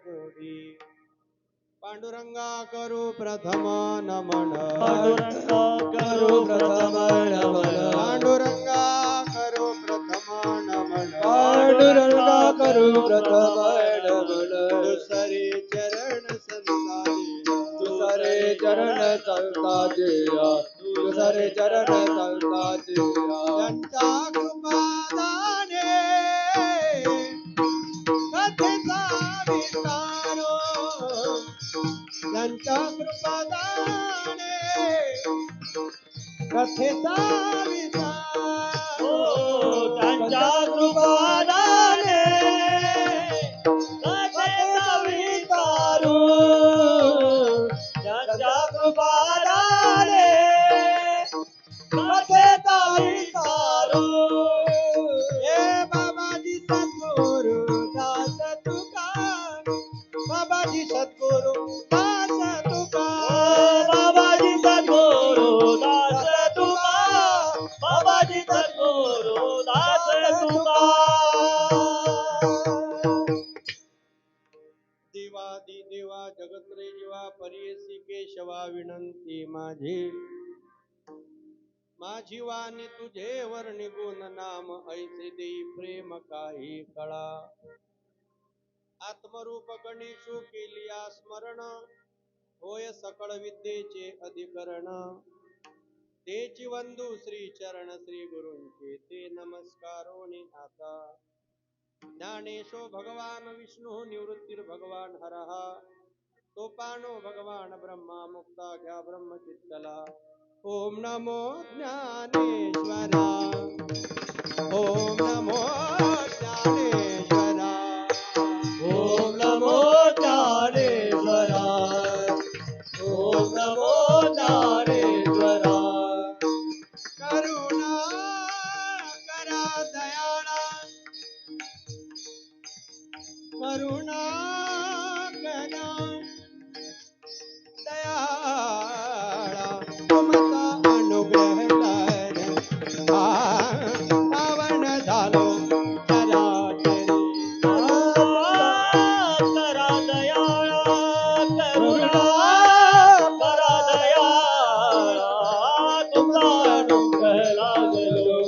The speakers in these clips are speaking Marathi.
जोडी पांडुरंगा करू प्रथम नमन पांडुरंगा करू प्रथम नमन पांडुरंगा करू प्रथम नमन पांडुरंगा करू प्रथम नमन दुसरे चरण संताजी दुसरे चरण संताजिया दुसरे चरण संताजिया त्यांचा कृपादाने कथेचा विस्तारो त्यांच्या कृपादाने कथेचा विस्तार त्यांच्या कृपादाने कथेचा विस्तारू त्यांच्या कृपादाने कथेचा विस्तारू हे बाबाजी सद्गुरु दास तुका बाबाजी सद्गुरु दास तुका बाबाजी सद्गुरु दास तुका बाबाजी सद्गुरु दास तुका देवादी देवा जगत्रे जीवा परेसी केशवा विनंती माझी माझी वाणी तुझे वर्णी गुण नाम ऐसे देई प्रेम काही कळा आत्मरूप गणेशू केलिया स्मरण होय सकळ विद्येचे अधिकरण तेची वंदू श्री चरण श्री गुरूंचे ते नमस्कारोनी आता ज्ञानेशो भगवान विष्णू निवृत्तीर भगवान हरः सोपानो भगवान ब्रह्मा मुक्ता घ्या ब्रह्मचित्तला ओम नमो ज्ञानेश्वरा ओम नमो ज्ञानेश्वरा ओम नमो ज्ञानेश्वरा ओम नमो ज्ञानेश्वरा करुणा करा दयाळा करुणा करा दयाळा तुमचा अनुग्रह कर पावन झालो चराचरी करा दयाळा करुणा करा दयाळा तुमचा अनुग्रह लागलो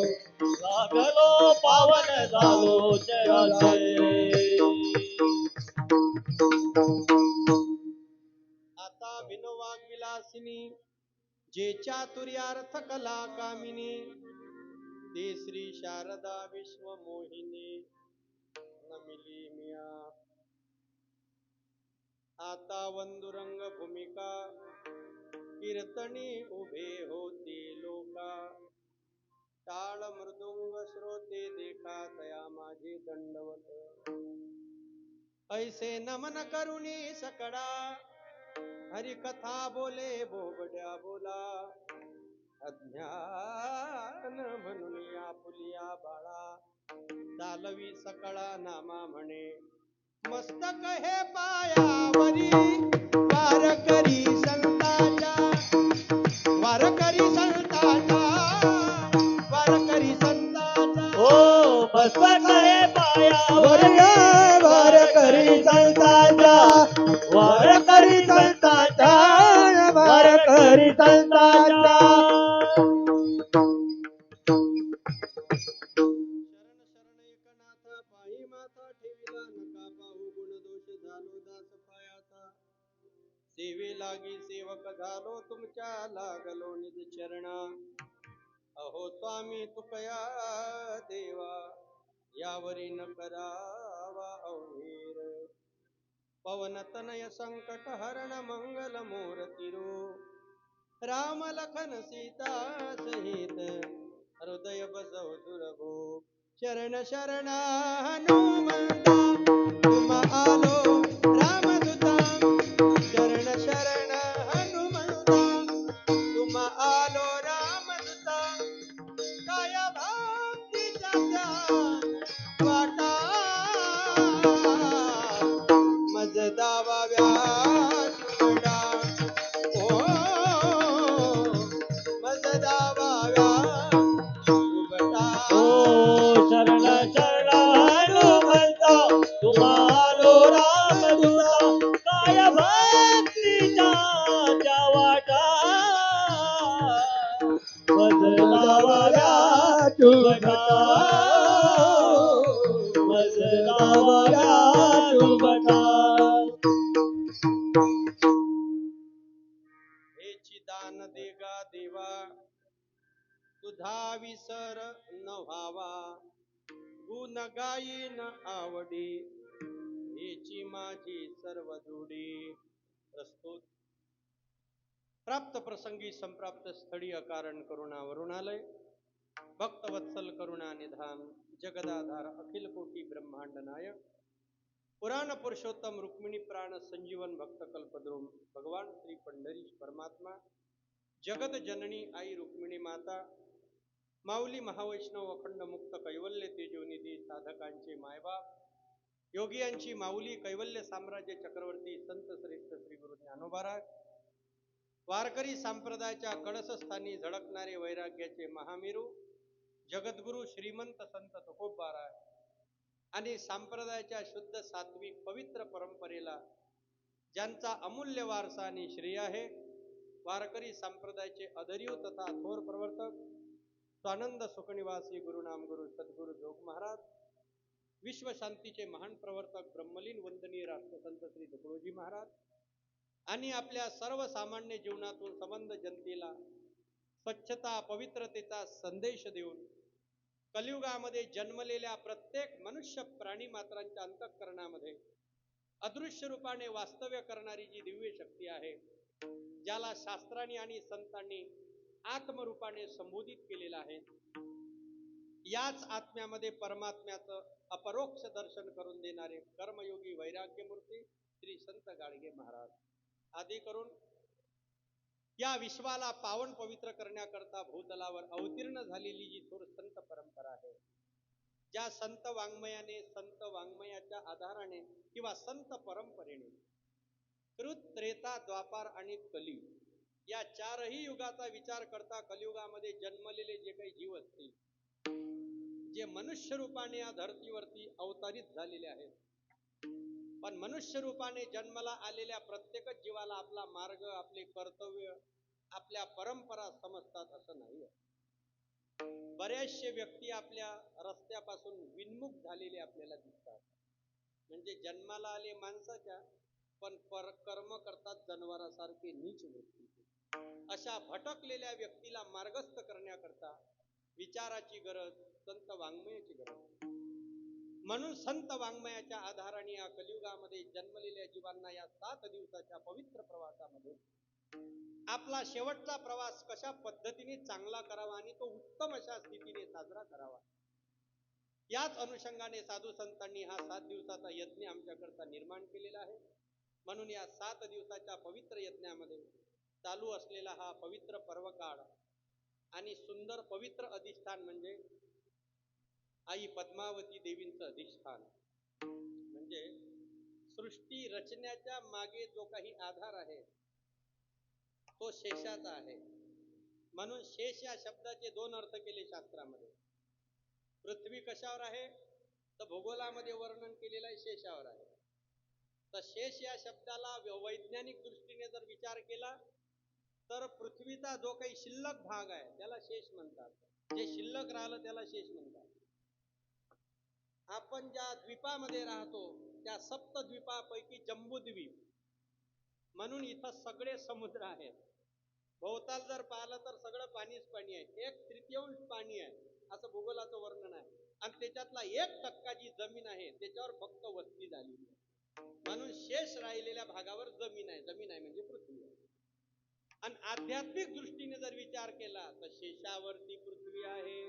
पावन झालो चराचरी आता बिनवाग विलासिनी जे चातुर्यार्थ कला कामिनी ते श्री शारदा विश्व मोहिनी नमिली मिया आता वंदुरंग भूमिका कीर्तनी उभे होती लोका टाळ मृदुंग श्रोते देखा तया माझे दंडवत ऐसे नमन करुणी सकडा हरिकथा बोले बोबड्या बोला अज्ञान म्हणून आपुलिया बाळा चालवी सकळा नामा म्हणे मस्तक हे पायावरी वारकरी संतांच्या वारकरी संतांच्या वारकरी संतांच्या ओ मस्तक हे पायावर वारकरी संतांच्या वारकरी संतांच्या वारकरी संतांच्या पायी माथा ठेविला नका पाहू गुण दोष झालो दास पायाचा सेवे लागी सेवक झालो तुमच्या लागलो निज चरणा अहो स्वामी तुकया देवा यावरी न करावा अवहीर पवन तनय संकट हरण मंगल मूर्तिरो राम लखन सीता सहित हृदय बसव दुर्भो शरण शरण हनुमंता तुम आलो रामदूता शरण शरण हनुमंता तुम आलो रामदूता काय भक्तीच्या त्या वाटा मज दावाव्या सुगडा ओ मज दावाव्या सुगडा शरण शरण हनुमंता तुम्हारो रामदूता तुझा विसर न व्हावा, गुण गायीन आवडी, हेची माझी सर्व दुडी. प्रस्तुत प्राप्त प्रसंगी संप्राप्त स्थळी अकारण करुणा वरुणालय, भक्तवत्सल करुणा निधान, जगदाधार अखिल कोटी ब्रह्मांड नायक, पुराण पुरुषोत्तम रुक्मिणी प्राण संजीवन भक्त कल्पद्रुम भगवान श्री पंढरीश परमात्मा, जगत जननी आई रुक्मिणी माता, माऊली महावैष्णव अखंड मुक्त कैवल्य तेजोनिधी साधकांचे मायबाप, योगियांची माऊली कैवल्य साम्राज्य चक्रवर्ती संत श्रेष्ठ श्री गुरु ज्ञानोबाराज, वारकरी संप्रदायाच्या कळसस्थानी झळकणारे वैराग्याचे महामेरू जगद्गुरु श्रीमंत संत तुकोबाराज आणि संप्रदायाच्या शुद्ध सात्विक पवित्र परंपरेला ज्यांचा अमूल्य वारसा आणि श्रेय आहे, वारकरी संप्रदायाचे अधर्यू तथा थोर प्रवर्तक स्वानंद सुखनिवासी गुरुनाम गुरु सद्गुरु जोग महाराज, विश्वशांतीचे महान प्रवर्तक ब्रह्मलीन वंदनीय राष्ट्रसंत श्री तुकडोजी महाराज आणि आपल्या सर्वसामान्य जीवनातून संबंध जनतेला स्वच्छता पवित्रतेचा संदेश देऊन कलियुगामध्ये जन्मलेल्या प्रत्येक मनुष्य प्राणी मात्रांच्या अंतःकरणामध्ये अदृश्य रूपाने वास्तव्य करणारी जी दिव्य शक्ती आहे, ज्याला शास्त्रांनी आणि संतांनी आत्मरूपाने संबोधित केलेलं आहे, याच आत्म्यामध्ये परमात्म्याचं अपरोक्ष दर्शन करून देणारे कर्मयोगी वैराग्यमूर्ती श्री संत गाडगे महाराज आदी करून या विश्वाला पावन पवित्र करण्याकरता भूतलावर अवतीर्ण झालेली जी थोर संत परंपरा आहे, ज्या संत वाङ्मयाने, संत वाङ्मयाच्या आधाराने किंवा संत परंपरेने कृत, त्रेता, द्वापार आणि कली या चारही युगाचा विचार करता कलियुगामध्ये जन्मलेले जे काही जीव असतील, जे मनुष्य रूपाने या धर्तीवरती अवतरित झालेले आहेत, पण मनुष्य रूपाने जन्माला आलेल्या प्रत्येकच जीवाला आपला मार्ग, आपले कर्तव्य, आपल्या परंपरा समजतात असं नाही. बरेचसे व्यक्ती आपल्या रस्त्यापासून विन्मुख झालेले आपल्याला दिसतात. म्हणजे जन्माला आले माणसाच्या, पण कर्म करतात जनावरासारखे नीच व्यक्ती. अशा भटकलेल्या व्यक्तीला मार्गस्थ करण्याकरता विचाराची गरज, संत वाङ्मयाची गरज. म्हणून संत वाङ्मयाच्या आधाराने या कलियुगामध्ये जन्मलेल्या जीवांना या 7 दिवसाच्या पवित्र प्रवासामध्ये आपला शेवटचा प्रवास कशा पद्धतीने चांगला करावा आणि तो उत्तम अशा स्थितीने साजरा करावा, याच अनुषंगाने साधू संतांनी हा 7 दिवसाचा यज्ञ आमच्याकरता निर्माण केलेला आहे. म्हणून या 7 दिवसाच्या पवित्र यज्ञामध्ये चालू असलेला हा पवित्र पर्वकाळ आणि सुंदर पवित्र अधिष्ठान म्हणजे आई पद्मावती देवींचं अधिष्ठान, म्हणजे सृष्टी रचण्याच्या मागे जो काही आधार आहे तो शेषाचा आहे. म्हणून शेष या शब्दाचे 2 अर्थ केले शास्त्रामध्ये. पृथ्वी कशावर आहे तर भूगोलामध्ये वर्णन केलेलं आहे शेषावर आहे. तर शेष या शब्दाला वैज्ञानिक दृष्टीने जर विचार केला तर पृथ्वीचा जो काही शिल्लक भाग आहे त्याला शेष म्हणतात, जे शिल्लक राहिलं त्याला शेष म्हणतात. आपण ज्या द्वीपामध्ये राहतो त्या सप्तद्वीपापैकी जम्बूद्वीप, म्हणून इथं सगळे समुद्र आहेत. भोवताल जर पाहिलं तर सगळं पाणीच पाणी आहे, 1/3 पाणी आहे असं भूगोलाचं वर्णन आहे. आणि त्याच्यातला 1% जी जमीन आहे त्याच्यावर फक्त वस्ती झालेली आहे. म्हणून शेष राहिलेल्या भागावर जमीन आहे, जमीन आहे म्हणजे पृथ्वी आहे. आणि आध्यात्मिक दृष्टीने जर विचार केला तर शेषावरती पृथ्वी आहे,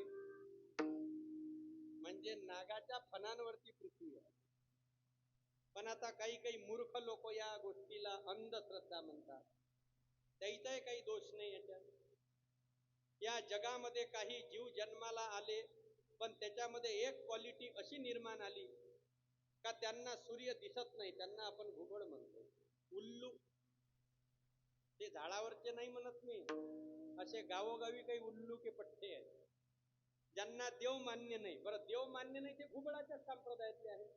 म्हणजे नागाच्या फणांवरती पृथ्वी आहे. पण आता काही मूर्ख लोक या गोष्टीला अंधश्रद्धा म्हणतात. त्याचाही काही दोष नाही याच्यात. या जगामध्ये काही जीव जन्माला आले पण त्याच्यामध्ये एक क्वालिटी अशी निर्माण आली का त्यांना सूर्य दिसत नाही, त्यांना आपण घुबड म्हणतो, उल्लू. ते झाडावरचे नाही म्हणत मी, असे गावोगावी काही उल्लू के पठ्ठे आहेत ज्यांना देव मान्य नाही. बरं, देव मान्य नाही ते घुबडाच्या संप्रदायातले आहेत.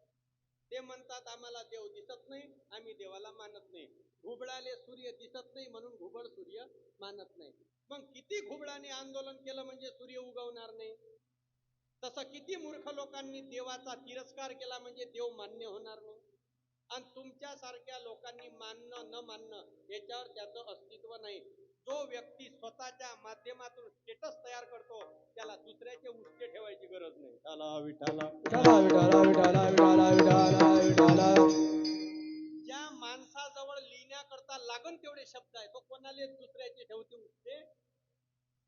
ते म्हणतात आम्हाला देव दिसत नाही, आम्ही देवाला मानत नाही. घुबडाले सूर्य दिसत नाही म्हणून घुबड सूर्य मानत नाही. मग किती घुबडाने आंदोलन केलं म्हणजे सूर्य उगवणार नाही? तसं किती मूर्ख लोकांनी देवाचा तिरस्कार केला म्हणजे देव मान्य होणार नाही? आणि तुमच्यासारख्या लोकांनी मानणं न मानणं याच्यावर त्याचं अस्तित्व नाही. जो व्यक्ती स्वतःच्या माध्यमातून स्टेटस तयार करतो त्याला दुसऱ्याचे उष्टे ठेवायची गरज नाही. विठाला विठाला विठाला विठाला विठाला विठाला विठाला विठाला. ज्या माणसाजवळ लिहिण्याकरता लागन तेवढे शब्द आहे तो कोणाला दुसऱ्याचे ठेवते उष्टे.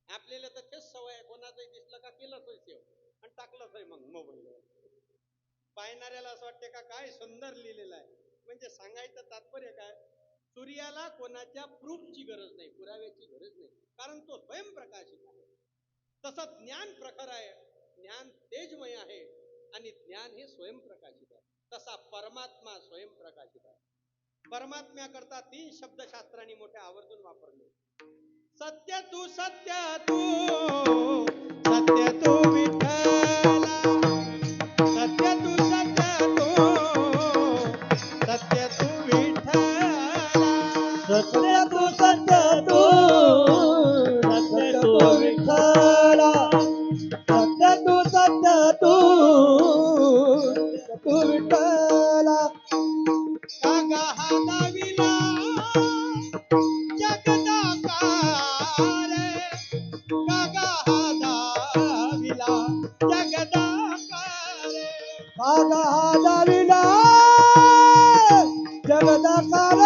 आपल्याला तर तेच सवय आहे, कोणाचंही दिसलं का केलंच सेव आणि टाकलंच आहे मग मोबाईलवर. पाहणाऱ्याला असं वाटते का काय सुंदर लिहिलेलं आहे. म्हणजे सांगायचं तात्पर्य काय, सूर्याला कोणाच्या प्रूफची गरज नाही, पुराव्याची गरज नाही, कारण तो स्वयंप्रकाशित आहे. तसं ज्ञान प्रखर आहे, ज्ञान तेजमय आहे आणि ज्ञान हे स्वयंप्रकाशित आहे. तसा परमात्मा स्वयंप्रकाशित आहे. परमात्म्याकरता 3 शब्द शास्त्रांनी मोठ्या आवर्जून वापरले. सत्य तू सत्य तू सत्य तू विठ्ठला, सत्य तू सत्य तू सत्य तू विठ्ठला, सत्य तू सत्य तू सत्य तू विठ्ठला, सत्य तू सत्य तू सत्य तू विठ्ठला. कागा हा दाविला जगदाकार, कागा हा दाविला जगदाकार, कागा हा दाविला जगदाकार,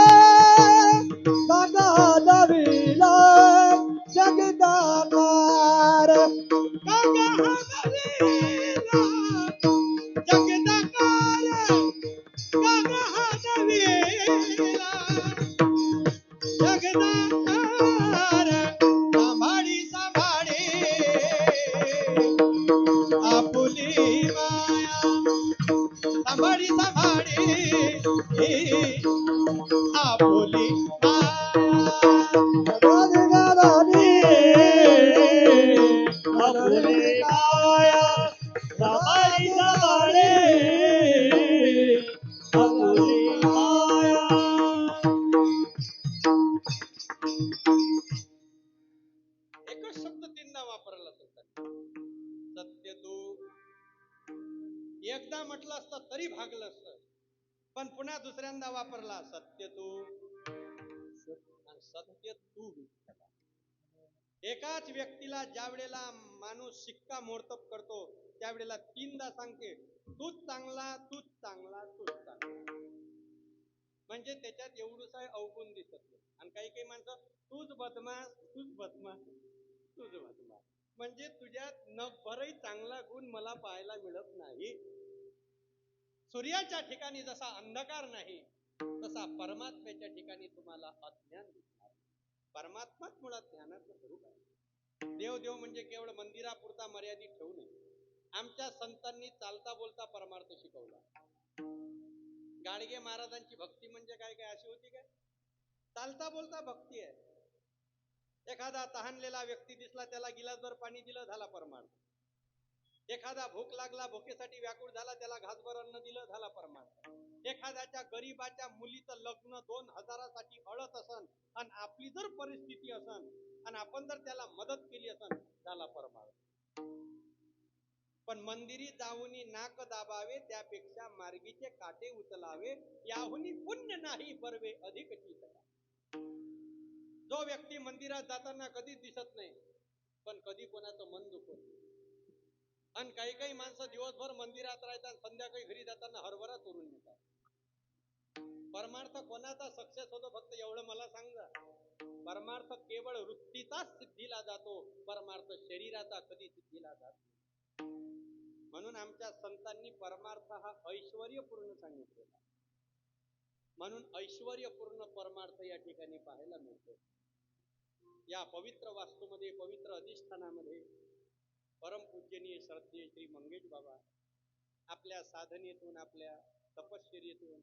कागा हा दाविला जगदाकार, कागा हा दाविला जगदाकार, कागा हा दाविला जगदाकार. सांभाळी सांभाळी आपुली माया, सांभाळी सांभाळी आपुली माया, जगदाधारी आपुले काया, सांभाळी सांभाळी आपुले काया. एकच शब्द 3दा वापरला जातो. सत्य तू एकदा म्हटलं असतं तरी भागलं असतं, पण पुन्हा दुसऱ्यांदा वापरला सत्य तू आणि सत्य तू. एकाच व्यक्तीला ज्या वेळेला माणूस शिक्का मोडतप करतो त्यावेळेला 3दा सांगते तूच चांगला तूच चांगला तूच चांगला. म्हणजे त्याच्यात एवढूसा अवगुण दिसत नाही. आणि काही काही माणसं तूच बदमाश तूच बदमाश तूच बदमाश, म्हणजे तुझ्यात नभरही चांगला गुण मला पाहायला मिळत नाही. सूर्याच्या ठिकाणी जसा अंधकार नाही तसा परमात्म्याच्या ठिकाणी तुम्हाला अज्ञान दिसणार. परमात्माच मुळात ज्ञानाचं स्वरूप आहे. देव देव म्हणजे केवळ मंदिरापुरता मर्यादित ठेवू नये. आमच्या संतांनी चालता बोलता परमार्थ शिकवला. गाडगे महाराजांची भक्ती म्हणजे काय काय अशी होती काय, चालता बोलता भक्ती आहे. एखादा तहानलेला व्यक्ती दिसला त्याला गिलासभर पाणी दिलं झाला परमार्थ. एखादा भूक लागला भुकेसाठी व्याकुळ झाला त्याला घासभर अन्न दिलं झाला परमार्थ. एखाद्याच्या गरीबाच्या मुलीचं लग्न 2000साठी अडत असन आणि आपली जर परिस्थिती असन आणि आपण जर त्याला मदत केली असन झाला परमार्थ. पण मंदिरी जाऊनी नाक दाबावे त्यापेक्षा मार्गीचे काटे उचलावे, याहुनी पुण्य नाही बर्वे अधिक चितया. जो व्यक्ती मंदिरात जाताना कधीच दिसत नाही पण कधी कोणाचं मन दुखत. आणि काही काही माणसं दिवसभर मंदिरात राहतात, संध्याकाळी घरी जाताना हरभरा चोरून येतात. परमार्थ कोणाचा सक्सेस होतो फक्त एवढं मला सांगा. परमार्थ केवळ वृत्तीचाच सिद्धीला जातो, परमार्थ शरीराचा कधी सिद्धीला जात नाही. म्हणून आमच्या संतांनी परमार्थ हा ऐश्वर्यपूर्ण सांगितलेला. म्हणून ऐश्वर्यपूर्ण परमार्थ या ठिकाणी पाहायला मिळतो. या पवित्र वास्तूमध्ये, पवित्र अधिष्ठानामध्ये परमपूजनीय श्रद्धेय श्री मंगेश बाबा आपल्या साधनेतून, आपल्या तपश्चर्येतून,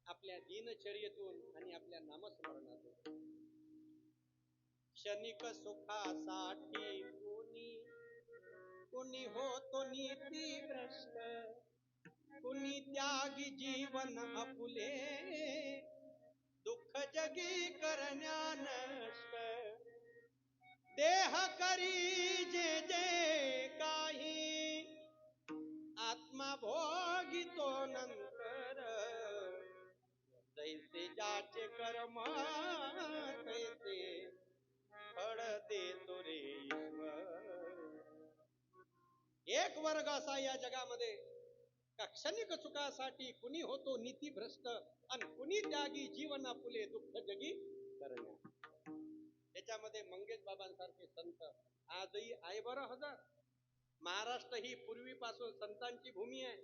आपल्या दिनचर्येतून आणि आपल्या नामस्मरणातून क्षणिक सुखासाठी कुणी होतो नीती भ्रष्ट, कुणी त्यागी जीवन आपुले, दुःख जगी करण्या नष्ट. देह करी जे जे काही, आत्मा भोगितो नंतर. जैसे ज्याचे कर्म तैसे फळ देतो रे ईश्वर. एक वर्ग असा या जगामध्ये का क्षणिक चुकासाठी कुणी होतो नीती भ्रष्ट आणि कुणी त्यागी जीवन आपुले दुःख जगी करण्या. त्याच्यामध्ये मंगेश बाबांसारखे संत आजही आहे बरं हजार. महाराष्ट्र ही पूर्वीपासून संतांची भूमी आहे.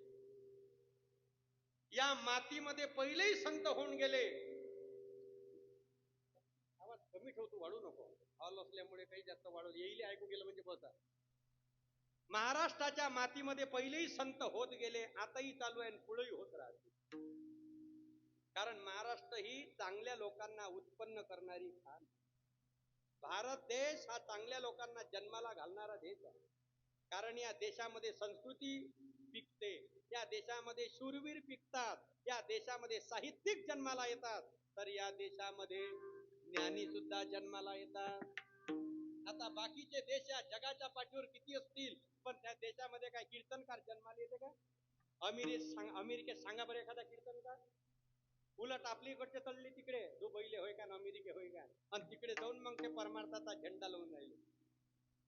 या मातीमध्ये पहिलेही संत होऊन गेले. आवाज कमी ठेवतो, वाढू नको. हॉल असल्यामुळे काही जास्त वाढव येईल, ऐकू गेलं म्हणजे बसा. महाराष्ट्राच्या मातीमध्ये पहिलेही संत होत गेले, आताही चालू आहे आणि पुढेही होत राहते. कारण महाराष्ट्र ही चांगल्या लोकांना उत्पन्न करणारी खान. भारत देश हा चांगल्या लोकांना जन्माला घालणारा देश आहे. कारण या देशामध्ये संस्कृती पिकते, या देशामध्ये शूरवीर पिकतात, या देशामध्ये साहित्यिक जन्माला येतात, तर या देशामध्ये ज्ञानी सुद्धा जन्माला येतात. आता बाकीचे देश या जगाच्या पाठीवर किती असतील, पण त्या देशामध्ये काय कीर्तनकार जन्माला येते का? अमेरिकेत सांगा बरं एखादा कीर्तनकार. उलट आपली इकडचे चालले तिकडे, दुबईले होय का अमेरिके होय का, आणि तिकडे जाऊन मग ते परमार्थाचा झेंडा लावून राहिले.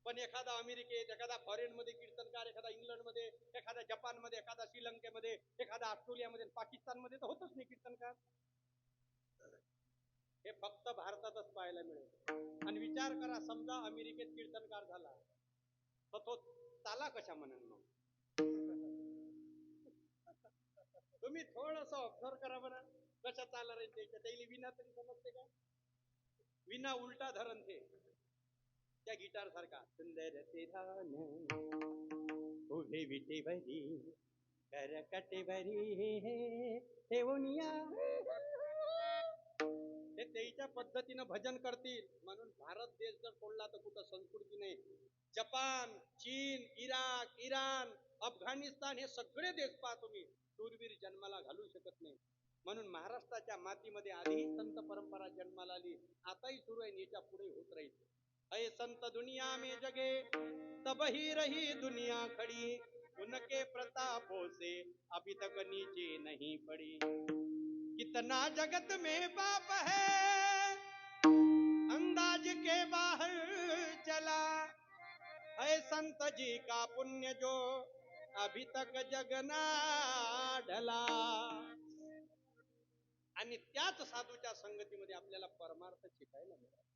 पण एखादा अमेरिकेत, एखादा फॉरेन मध्ये कीर्तनकार, एखादा इंग्लंड मध्ये, एखादा जपान मध्ये, एखादा श्रीलंकेमध्ये, एखादा ऑस्ट्रेलियामध्ये, पाकिस्तानमध्ये तर होतच नाही कीर्तनकार. हे फक्त भारतातच पाहायला मिळेल. आणि विचार करा, समजा अमेरिकेत कीर्तनकार झाला तर तो चाला कशा म्हणून? मग तुम्ही थोडस ऑब्झर्व करा बरं, कशा चालणार आहे त्याच्या. विना तरी समजते का? विना उलटा धरण ते त्या गिटार सारखा. सुंदर ते धान उभे विटे भरी करकटे भरी हे ओनिया, हे त्याच्या पद्धतीनं भजन करतील. म्हणून भारत देश जर सोडला तर कुठं संस्कृती नाही. जपान, चीन, इराक, इराण, अफगाणिस्तान हे सगळे देश पहा तुम्ही, शूरवीर जन्माला घालू शकत नाही. म्हणून महाराष्ट्राच्या मातीमध्ये आधीही संत परंपरा जन्माला आली, आताही सुरू आहे, याच्या पुढे होत राहील. अय संत दुनिया में जगे तब ही रही दुनिया खड़ी, उनके प्रतापों से अभी तक नीचे नहीं पड़ी. कितना जगत में पाप है अंदाज के बाहर चला, है संत जी का पुण्य जो अभी तक जगना ढला. आणि त्याच साधूच्या संगतीमध्ये आपल्याला परमार्थ शिकायला मिळाला.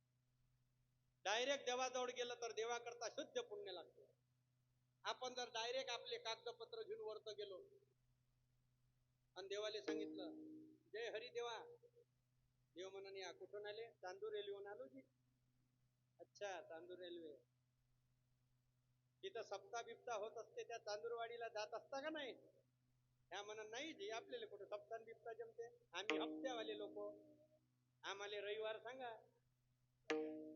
डायरेक्ट देवाजवळ गेलं तर देवाकरता शुद्ध पुण्य लागतं. आपण जर डायरेक्ट आपले कागदपत्र घेऊन वरत गेलो आणि देवाले सांगितलं जय हरी देवा, देव म्हणून या कुठून आले? चांदूर रेल्वेहून आलो जी. अच्छा, चांदूर रेल्वे. तिथं सप्ताह बिप्ता होत असते, त्या चांदूरवाडीला जात असता का नाही? त्या म्हणून नाही जी, आपल्याला कुठं सप्ताह बिप्ता जमते, आम्ही हप्त्यावाले लोक, आम्हाला रविवार सांगा,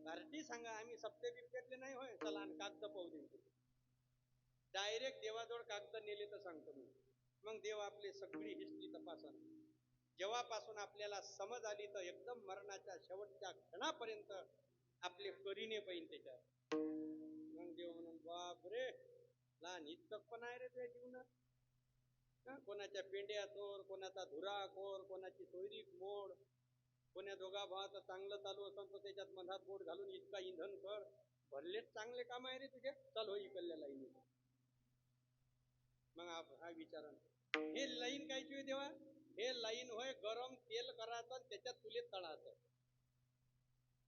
भारती सांगा, आम्ही सप्ते बिप्त्यातले नाही. होय, चला आणि कागद पाहू दे. डायरेक्ट देवाजवळ कागद नेले तर सांगतो मी. मग देव आपली सगळी हिस्ट्री तपासा. जेव्हापासून आपल्याला समज आली तर एकदम मरणाच्या शेवटच्या क्षणापर्यंत आपले करीने पाहिजे त्याच्यात. मग देव म्हणून बाप रे, लहान इतकं पण आहे रे तुझ्या जीवनात. कोणाच्या पेंड्या चोर, कोणाचा धुरा खोर, कोणाची सोयरी मोड, कोण्या दोघा भावाचं चांगलं चालू असेल तर त्याच्यात मधात बोट घालून इतका इंधन कर. भरलेच चांगले काम आहे रे तुझे, चल हो इकडल्या लाईन. मग हा विचार, हे लाईन कायची होय देवा? हे लाईन होय गरम तेल करायचं त्याच्यात तुले तळायचं.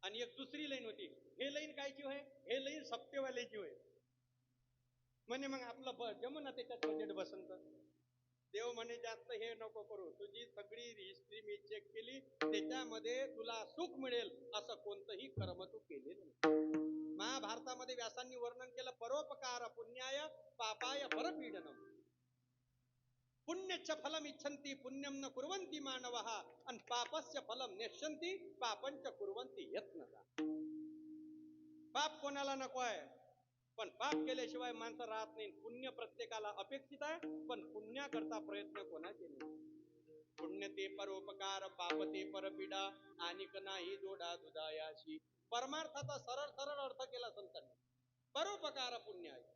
आणि एक दुसरी लाईन होती, हे लाईन कायची होय? हे लाईन सप्तेवाल्याची होय. म्हणे मग आपलं जमून त्याच्यात बजेट बसंत. देव म्हणे जास्त हे नको करू, तुझी सगळी हिस्ट्री मी चेक केली, त्याच्यामध्ये तुला सुख मिळेल असं कोणतंही कर्म तू केलेलं नाही. महाभारतामध्ये व्यासांनी वर्णन केलं, परोपकार पुण्याय पापाय परपीडनम. पुण्यच फलम इच्छन्ति पुण्यम न कुर्वन्ति मानवः, आणि पापस्य फलम नेष्यन्ति पापंच कुर्वन्ति यत्नतः. पाप कोणाला नको आहे, पण पाप केल्याशिवाय माणसं राहत नाही. पुण्य प्रत्येकाला अपेक्षित आहे, पण पुण्याकरता प्रयत्न कोणाचे नाही. पुण्य ते परोपकार, पाप ते परपीडा, आणिक नाही जोडा दुधायाशी. परमार्थाचा सरळ सरळ अर्थ केला संतांनी. परोपकार पुण्य आहे.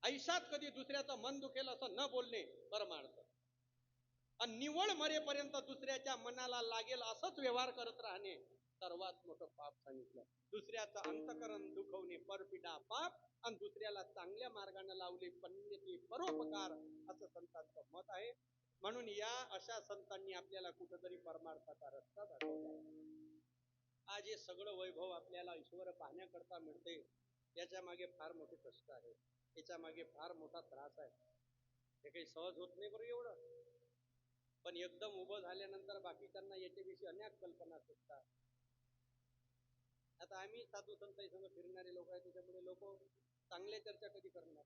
ऐशात कधी दुसऱ्याचं मन दुखेल असं न बोलणे परमार्थ. आणि निवळ मरेपर्यंत दुसऱ्याच्या मनाला लागेल असंच व्यवहार करत राहणे सर्वात मोठं पाप सांगितलं. दुसऱ्याचं अंतकरण दुखवणे परपिडा पाप आणि दुसऱ्याला चांगल्या मार्गाने लावले पन्यते परोपकार, असं संतांचं मत आहे. म्हणून या अशा संतांनी आपल्याला कुठंतरी परमार्थाचा रस्ता दाखवला. आज हे सगळं वैभव आपल्याला ईश्वर पाहण्याकरता मिळते, याच्या मागे फार मोठे कष्ट आहे, याच्या मागे फार मोठा त्रास आहे. हे काही सहज होत नाही बरं एवढं. पण एकदम उभं झाल्यानंतर बाकीच्यांना याच्याविषयी अनेक कल्पना सुचतात. आता आम्ही साधू संतांच्या संग फिरणारे लोक आहे, त्याच्यामुळे लोक चांगल्या चर्चा कधी करणार.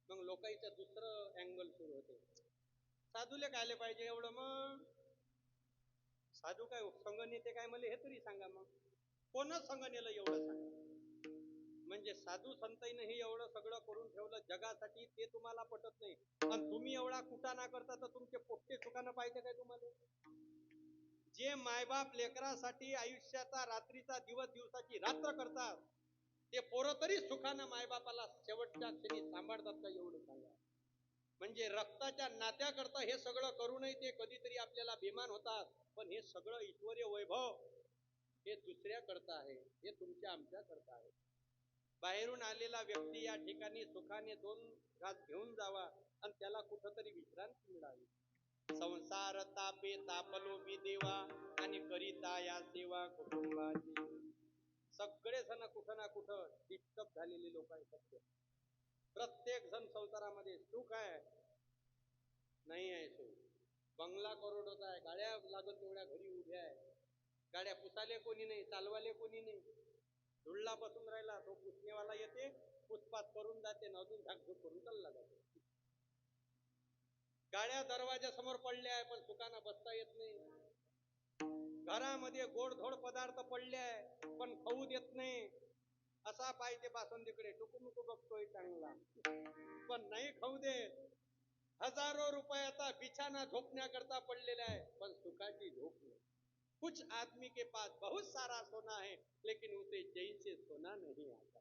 मग लोकांचं दुसरं अँगल सुरू होते, साधूले कायले पाहिजे एवढं, मग साधू काय संघ नेते काय मला हे तरी सांगा. मग कोण संघ नेलं एवढं सांगा. म्हणजे साधू संतांनी हे एवढं सगळं करून ठेवलं जगासाठी, ते तुम्हाला पटत नाही. आणि तुम्ही एवढा कुटाणा करता तर तुमचे पोट्टे सुखानं पाहिजे काय तुम्हाला? जे मायबाप लेकरासाठी आयुष्याचा रात्रीचा दिवस दिवसाची रात्र करतात, ते पोरं तरी सुखानं मायबापाला शेवटच्या क्षणी सांभाळतात का एवढं सांगा. म्हणजे रक्ताच्या नात्याकरता हे सगळं करूनही ते कधीतरी आपल्याला बेमान होतात. पण हे सगळं ईश्वरीय वैभव हे दुसऱ्या करता आहे, हे तुमच्या आमच्या करता आहे. बाहेरून आलेला व्यक्ती या ठिकाणी सुखाने 2 घास घेऊन जावा आणि त्याला कुठंतरी विश्रांती मिळावी. संसार तापे तापलो मी देवा आणि करिता या सेवा कुटुंबाची. सगळे जण कुठं ना कुठं डिस्टर्ब झालेले लोक आहेत. प्रत्येक जण संसारामध्ये सुख आहे नाही आहे, सुख बंगला करोडोचा आहे, गाड्या लागत तेवढ्या घरी उभ्या आहे, गाड्या पुसाले कोणी नाही, चालवाले कोणी नाही. धुळला बसून राहिला, तो पुसणेवाला येते, पुसपास करून जाते, न अजून झाकझूक करून चालला जाते. गाड्या दरवाजा समोर पडल्या आहे पण सुखानं बसता येत नाही. घरामध्ये गोडधोड पदार्थ पडले आहे पण खाऊ देत नाही. असा पाहिजे बासुंदीकडे टुकुमुकू बघतोय चांगला पण नाही खाऊ देत. हजारो रुपयाचा बिछाना झोपण्याकरता पडलेला आहे पण सुखाची झोप नाही. कुछ आदमी के पास बहुत सारा सोना है लेकिन उसे चैन से सोना नहीं आता.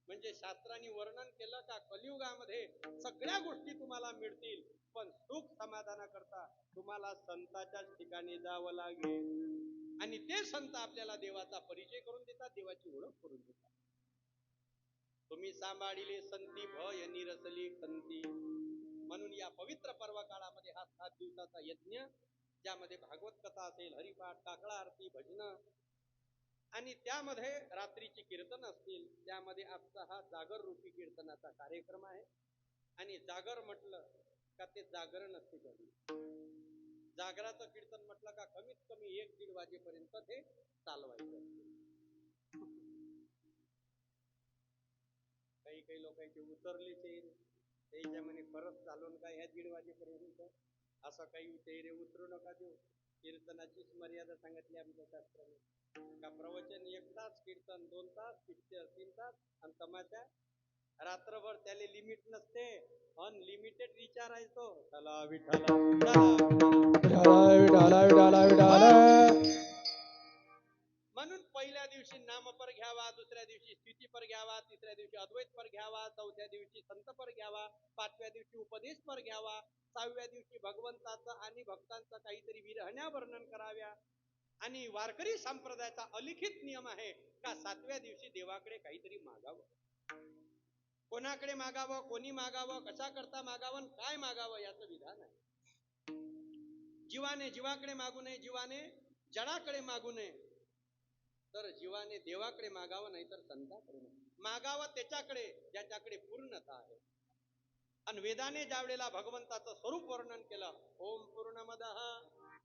म्हणजे शास्त्रांनी वर्णन केलं का कलियुगामध्ये सगळ्या गोष्टी तुम्हाला मिळतील पण सुख समाधानाकरता तुम्हाला संताच्याच ठिकाणी जावं लागेल. आणि ते संत आपल्याला देवाचा परिचय करून देतात, देवाची ओळख करून देतात. तुम्ही सांभाळिले संती भय निरसली खंती. म्हणून या पवित्र पर्व काळामध्ये हा 7 दिवसाचा यज्ञ, ज्यामध्ये भागवत कथा असेल, हरिपाठ, काकळा आरती, भजन आणि त्यामध्ये रात्रीची कीर्तन असतील. त्यामध्ये आजचा हा जागर रूपी कीर्तनाचा कार्यक्रम आहे. आणि जागर म्हटलं का ते जागरण असते. कधी जागराचं कीर्तन म्हटलं का कमीत कमी 1-1.5 वाजेपर्यंत ते चालवायचं. काही काही लोकांचे उतरले चेहरे, त्याच्या म्हणे परत चालवून काय ह्या 1.5 वाजेपर्यंत, असं काही चेहरे उतरू नका देऊ. कीर्तनाचीच मर्यादा सांगितली आमच्या शास्त्राने. का प्रवचन 1 तास, कीर्तन 2 तास, पिक्चर 3 तास आणि तमाशा रात्रभर. त्याले लिमिट नसते, अनलिमिटेड रिचार्ज आहे तो. चला विठाला म्हणून पहिल्या दिवशी नामपर घ्यावा, दुसऱ्या दिवशी स्तुतीपर घ्यावा, तिसऱ्या दिवशी अद्वैतपर घ्यावा, चौथ्या दिवशी संतपर घ्यावा, 5व्या दिवशी उपदेशपर घ्यावा, 6व्या दिवशी भगवंताचं आणि भक्तांचं काहीतरी विरहण्या वर्णन कराव्या. आणि वारकरी संप्रदायाचा अलिखित नियम आहे का 7व्या दिवशी देवाकडे काहीतरी मागावं. कोणाकडे मागावं, कोणी मागावं, कशा करता मागावं, काय मागावं याचं विधान आहे. जीवाने जीवाकडे मागू नये, जीवाने जडाकडे मागू नये. तर जीवाने देवाकडे मागावं, नाही तर संतांकडे मागावं, त्याच्याकडे ज्याच्याकडे पूर्णता आहे. आणि वेदाने ज्या वेळेला भगवंताचं स्वरूप वर्णन केलं, ओम पूर्णमदः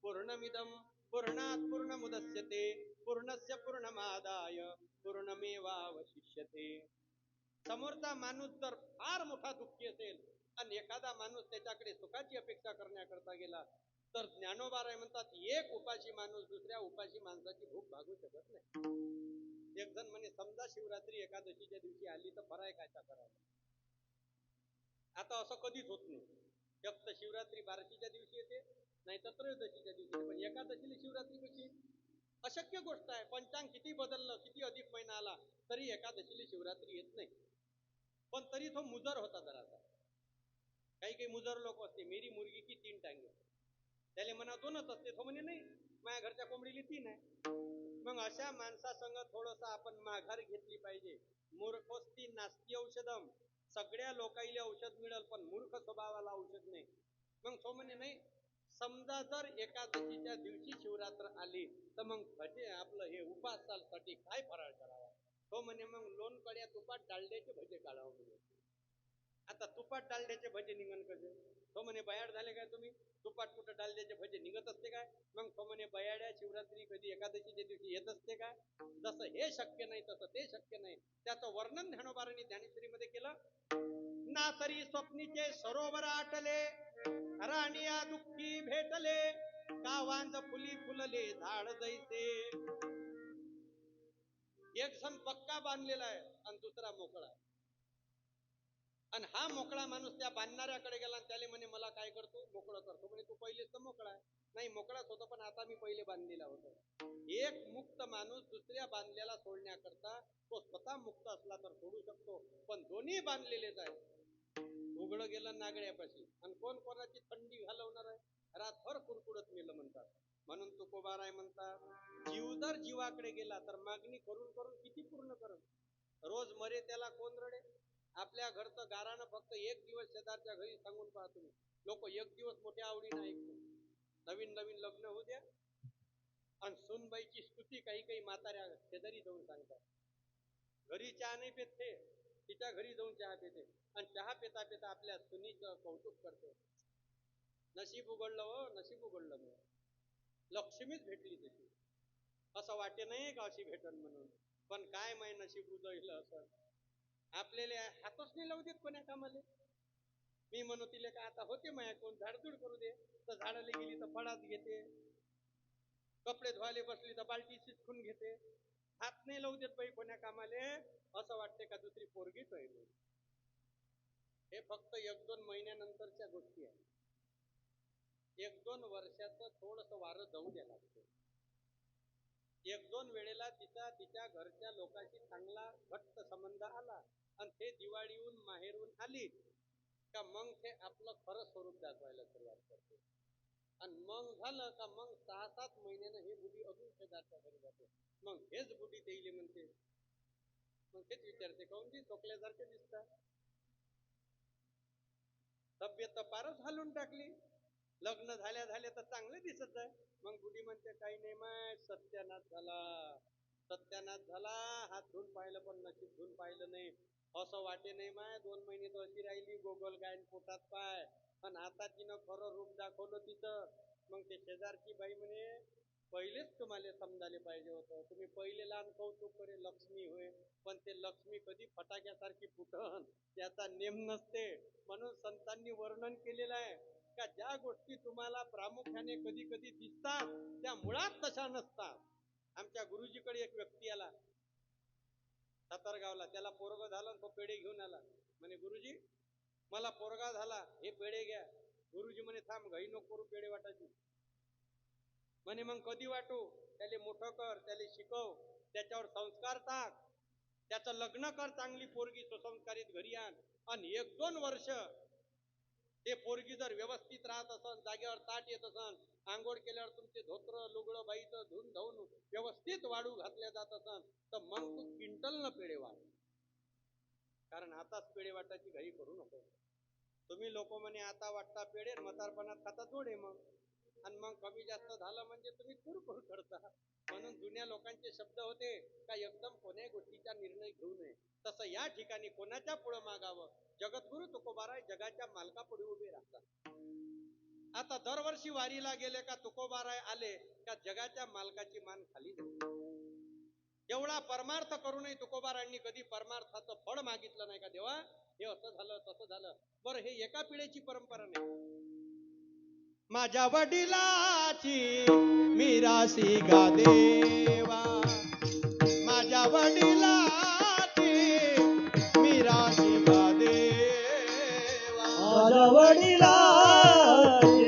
पूर्णमिदं पूर्णात् पूर्णमुदच्यते पूर्णस्य पूर्णमादाय पूर्णमेवावशिष्यते. समोरचा माणूस जर फार मोठा दुःखी असेल आणि एखादा माणूस त्याच्याकडे सुखाची अपेक्षा करण्याकरता गेला तर ज्ञानोबा म्हणतात, एक उपाशी माणूस दुसऱ्या उपाशी माणसाची भूक भागू शकत नाही. एक जण म्हणे, समजा शिवरात्री एकादशीच्या दिवशी आली तर फराय कायचा करायला. आता असं कधीच होत नाही. एक तर शिवरात्री बारशीच्या दिवशी येते, नाही तर त्रयोदशीच्या दिवशी येते, पण एकादशीला शिवरात्री कशी? अशक्य गोष्ट आहे. पंचांग किती बदललं, किती अधिक महिना आला तरी एकादशीला शिवरात्री येत नाही. पण तरी तो मुजर होता जरासा. काही काही मुजर लोक असते, मेरी मुर्गी की 3 टांगे, त्याला म्हणा 2च असते. तो म्हणे नाही, माझ्या घरच्या कोंबडीला 3 आहे. मग अशा माणसासंग थोडस आपण माघार घेतली पाहिजे. मूर्खोस्ती नास्ती औषधम, सगळ्या लोकाईले औषध मिळेल पण मूर्ख स्वभावाला औषध नाही. मग तो म्हणे नाही, समजा जर एकादशीच्या दिवशी शिवरात्र आली तर मग भजे आपलं हे उपासासाठी काय फराळ करावा. तो म्हणे मग लोणकड्या तुपात डालड्याचे भजे काढावं म्हणे. आता तुपात डालड्याचे भजे निघन कसे. तो म्हणे बयाड झाले काय तुम्ही, तुपात कुठं डालड्याचे भजे निघत असते काय. मग तो म्हणे बयाड्या शिवरात्री कधी एकादशीच्या दिवशी येत असते काय. जसं हे शक्य नाही तसं ते शक्य नाही. त्याचं वर्णन ज्ञानोबारांनी ज्ञानेश्वरीमध्ये केलं. ना तरी स्वप्नीचे सरोवर आटले, राणिया दुःखी भेटले, गावांत फुली फुलले झाड जैसे. एक जण पक्का बांधलेला आहे आणि दुसरा मोकळा आहे. आणि हा मोकळा माणूस त्या बांधणाऱ्याकडे गेला आणि त्याला म्हणे मला काय करतो, मोकळं करतो. म्हणे तू पहिलेच तर मोकळा आहे. नाही मोकळाच होतो पण आता मी पहिले बांधलेला होतो. एक मुक्त माणूस दुसऱ्या बांधलेला सोडण्याकरता तो स्वतः मुक्त असला तर सोडू शकतो, पण दोन्ही बांधलेलेच आहे. उघडं गेलं नागड्यापाशी आणि कोण कोणाची थंडी घालवणार आहे. रातभर कुडकुडत मेलं म्हणतात. म्हणून तुकोबाराय म्हणतात, जीव जर जीवाकडे गेला तर मागणी करून करून किती पूर्ण करत. रोज मरे त्याला कोण रडे. आपल्या घरचं गारानं फक्त एक दिवस शेजारच्या घरी सांगून पहा तुम्ही. लोक एक दिवस मोठ्या आवडीनं ऐकतो. नवीन नवीन लग्न होऊ द्या आणि सुनबाईची स्तुती काही काही म्हाताऱ्या शेजारी जाऊन सांगतात. घरी चहा नाही पेत ते, तिच्या घरी जाऊन चहा पेते आणि चहा पेता पेता आपल्या सुनीचं कौतुक करते. नशीब उघडलं हो, नशीब उघडलं मग लक्ष्मीच भेटली त्याची. असं वाटे नाही का अशी भेटन म्हणून, पण काय माय नशीब उजळलं असं. आपल्याला हातच नाही लावू देत कोण्या कामाले. मी म्हणू तिले का आता होते माया कोण झाडझूड करू दे, तर झाडाला गेली तर फळात घेते, कपडे धुवाले बसली तर बाल्टी शिटकून घेते. हात नाही लावू देत बाई कोण्या कामाले. असं वाटते का दुसरी पोरगीच आहे. हे फक्त 1-2 महिन्यानंतरच्या गोष्टी आहेत. 1-2 वर्षाचं थोडस वारं जाऊ द्या लागतं. 1-2 वेळेला तिच्या घरच्या लोकांशी चांगला घट्ट संबंध आला आणि ते दिवाळीहून माहेरून आली का मग ते आपलं खरं स्वरूप दाखवायला सुरुवात करते. आणि मग झालं का मग 6-7 महिन्यानं हे बुडी अजून शेजारच्या घरी जाते. मग हेच बुडी देईले म्हणते. मग तेच विचारते काऊन जी चोकल्यासारखे दिसतात. तब्येत तर फारच घालून टाकली. लग्न झाल्या झाल्या तर चांगले दिसत आहे. मग बुडी म्हणते काही नाही माय, सत्यानाश झाला, सत्यानाश झाला. हात धुवून पाहिलं पण नशीब धुवून पाहिलं नाही. असं वाटे नाही माय, 2 महिने तर अशी राहिली गोगल गायन पोटात पाय. पण आता तिनं खरं रूप दाखवलं तिचं. मग ते शेजारची बाई म्हणे पहिलेच तुम्हाला समजायला पाहिजे होतं. तुम्ही पहिले लहान कौतुक करे लक्ष्मी होय, पण ते लक्ष्मी कधी फटाक्यासारखी फुटन त्याचा नेम नसते. म्हणून संतांनी वर्णन केलेलं आहे का ज्या गोष्टी तुम्हाला प्रामुख्याने कधी कधी दिसतात त्या मुळात तशा नसतात. आमच्या गुरुजीकडे एक व्यक्ती आला सातारगावला. त्याला पोरग झालं, तो पेढे घेऊन आला. म्हणे गुरुजी मला पोरगा झाला, हे पेढे घ्या. गुरुजी म्हणे थांब, घाई नको करू पेढे वाटायची. म्हणे मग कधी वाटू. त्याला मोठं कर, त्याला शिकव, त्याच्यावर संस्कार टाक, त्याचं लग्न कर, चांगली पोरगी सुसंस्कारित घरी आण. आणि 1-2 वर्ष ते पोरगी जर व्यवस्थित राहत असन, जागेवर ताट येत असन, आंघोळ केल्यावर तुमचे धोत्र लुगडं बाईचं धुवून धावून व्यवस्थित वाढू घातल्या जात असन, तर मग तू क्विंटल न पेढे वाढ. कारण आताच पेढे वाटायची घाई करू नको. तुम्ही लोक म्हणे आता वाटता पेढे, म्हातारपणात खाता थोडे. मग आणि मग कमी जास्त झालं म्हणजे तुम्ही कुरकुर करता. म्हणून जुन्या लोकांचे शब्द होते का एकदम कोण्याही गोष्टीचा निर्णय घेऊ नये. तसं या ठिकाणी कोणाच्या पुढं मागावं. जगद्गुरु तुकोबाराय जगाच्या मालका पुढे उभे राहतात. आता दरवर्षी वारीला गेले का तुकोबाराय आले का जगाच्या मालकाची मान खाली जाते. एवढा परमार्थ करूनही तुकोबारायांनी कधी परमार्थाचं फळ मागितलं नाही का देवा हे असं झालं तसं झालं. बरं हे एका पिढीची परंपरा नाही. माझ्या वडिलाची मिरासी गा देवा, माझ्या वडिलाची मिरासी गा देवा, माझ्या वडिलाची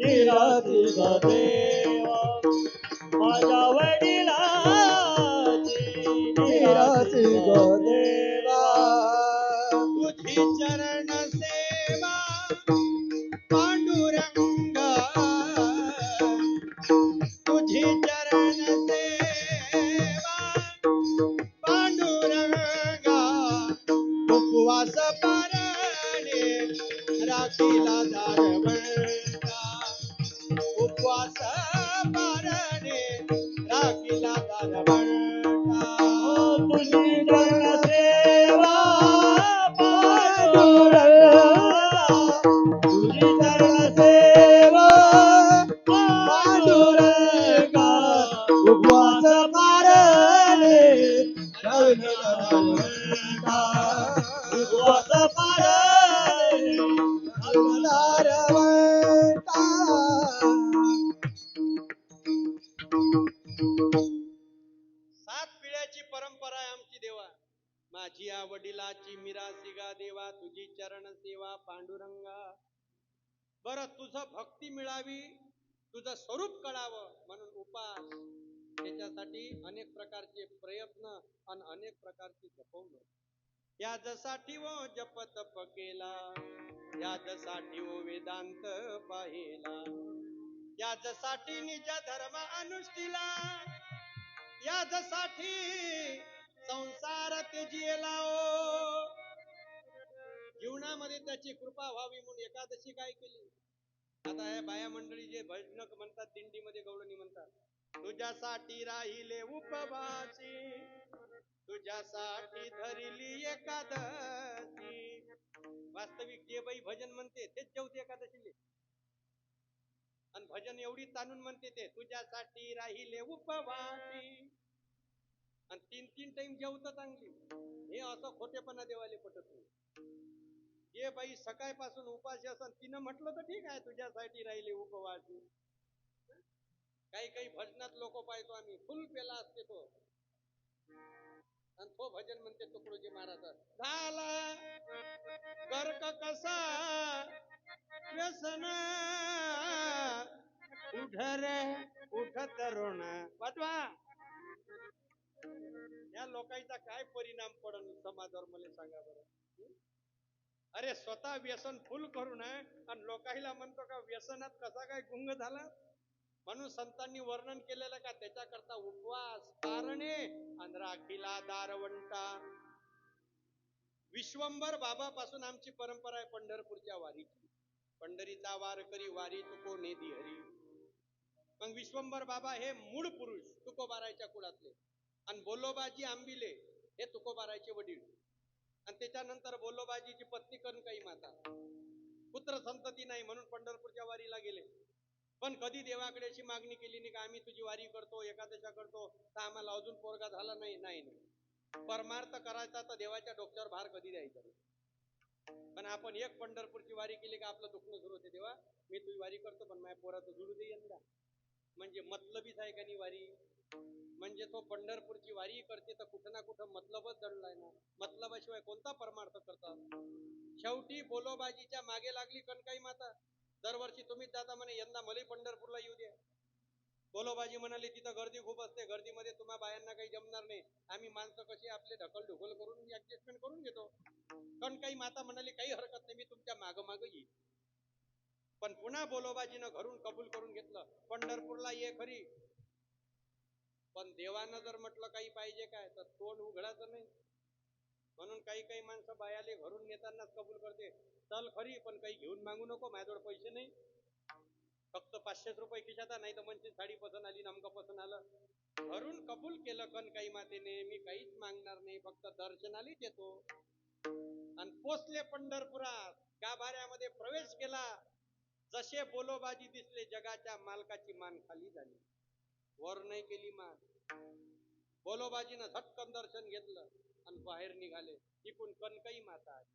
मिरासी गा देवा, माझ्या वडिलाची मिरासी गा देवा. तुझी चरण सेवा पांडुरंग, तुझी चरण सेवा वंता भगवत पारणे अंधार वंता सात पिढ्याची परंपरा आहे आमची देवा. माझी वडिलाची मिरासी गा देवा, तुझी चरण सेवा पांडुरंगा. बर तुझं भक्ती मिळावी, तुझं स्वरूप कळावं म्हणून उपास, त्याच्यासाठी अनेक प्रकारचे प्रयत्न आणि अनेक प्रकारची जपवणं. यासाठी वो जप तप केला, यासाठी वो वेदांत पाहिला, यासाठी निज धर्म अनुष्ठिला, यासाठी संसार त्यजिला. जीवनामध्ये त्याची कृपा व्हावी म्हणून एकादशी काय केली. आता हे बाया मंडळी जे भजनक म्हणतात, दिंडीमध्ये गवळणी म्हणतात, तुझ्यासाठी राहिले उपवासी, तुझ्यासाठी धरली एकादशी. वास्तविक जे बाई भजन म्हणते तेच जेवते एकादशीले, आणि भजन एवढी ताणून म्हणते ते तुझ्यासाठी राहिले उपवासी, आणि तीन तीन टाइम जेवत चांगली. हे असं खोटेपणा देवाले पटत नाही. जे बाई सकाळपासून उपाशी असन तिनं म्हटलं तर ठीक आहे, तुझ्यासाठी राहिले उपवासी. काही काही भजनात लोक पाहतो आम्ही, फुल पेला असते तो, आणि तो भजन म्हणते तुकडोजी महाराज झाला गर्क कसा व्यसन उठर उठ तरुण वाटवा. या लोकांचा काय परिणाम पडन समाजावर मला सांगा बरं. अरे स्वतः व्यसन फुल करू नये आणि लोकांना म्हणतो का व्यसनात कसा काय गुंग झाला. म्हणून संतांनी वर्णन केलेलं का त्याच्याकरता उपवास कारणे आणि राखीला दारवंटा. विश्वंभर बाबापासून आमची परंपरा आहे पंढरपूरच्या वारीची. पंढरीचा वार करी वारी तुको नेदी हरी. मग विश्वंभर बाबा हे मूळ पुरुष तुकोबारायच्या कुळातले, आणि बोलोबाजी आंबिले हे तुकोबारायचे वडील, आणि त्याच्यानंतर बोलोबाजीची पत्नी कनकाई माता. पुत्र संतती नाही म्हणून पंढरपूरच्या वारीला गेले. पण कधी देवाकडे अशी मागणी केली नाही का आम्ही तुझी वारी करतो, एकादशा करतो, तर आम्हाला अजून पोरगा झाला नाही. नाही नाही, परमार्थ करायचा तर देवाच्या डोक्यावर भार कधी द्यायचा नाही. पण आपण एक पंढरपूरची वारी केली का आपलं दुखणं सुरू होते. देवा मी तुझी वारी करतो पण माझ्या पोराचं जुळू दे यंदा. म्हणजे मतलबीच आहे का नाही वारी. म्हणजे तो पंढरपूरची वारी करते तर कुठं ना कुठं मतलबच दडलाय ना. मतलबाशिवाय कोणता परमार्थ करतात. शेवटी बोलोबाजीच्या मागे लागली कनकाई माता. दरवर्षी तुम्हीच जाता म्हणे, यंदा मला पंढरपूरला येऊ द्या. बोलोबाजी म्हणाले तिथं गर्दी खूप असते, गर्दीमध्ये तुम्हा बायांना काही जमणार नाही, आम्ही माणसं कशी आपले ढकल ढुकल करून ऍडजस्टमेंट करून घेतो. कनकाई माता म्हणाली काही हरकत नाही, मी तुमच्या माग माग येईल. पण पुन्हा बोलोबाजीनं घरून कबूल करून घेतलं, पंढरपूरला ये खरी, पण देवानं जर म्हटलं काही पाहिजे काय तर तोंड उघडायचं नाही. म्हणून काही काही माणसं बायाले घरून नेतानाच कबूल करते, चल खरी पण काही घेऊन मागू नको, माझ्याजवळ पैसे नाही, फक्त 500 रुपये खिशात, नाही तर म्हणजे साडी पसंत आली, नमकं पसंत आलं. घरून कबूल केलं कनकाई मातेने, मी काहीच मागणार नाही, फक्त दर्शनालीच येतो. आणि पोचले पंढरपुरात, गाभाऱ्यामध्ये प्रवेश केला. जसे बोलोबाजी दिसले, जगाच्या मालकाची मान खाली झाली, वर नाही केली मान. बोलोबाजीनं झटकन दर्शन घेतलं आणि बाहेर निघाले. तिकून कनकाई माता आली.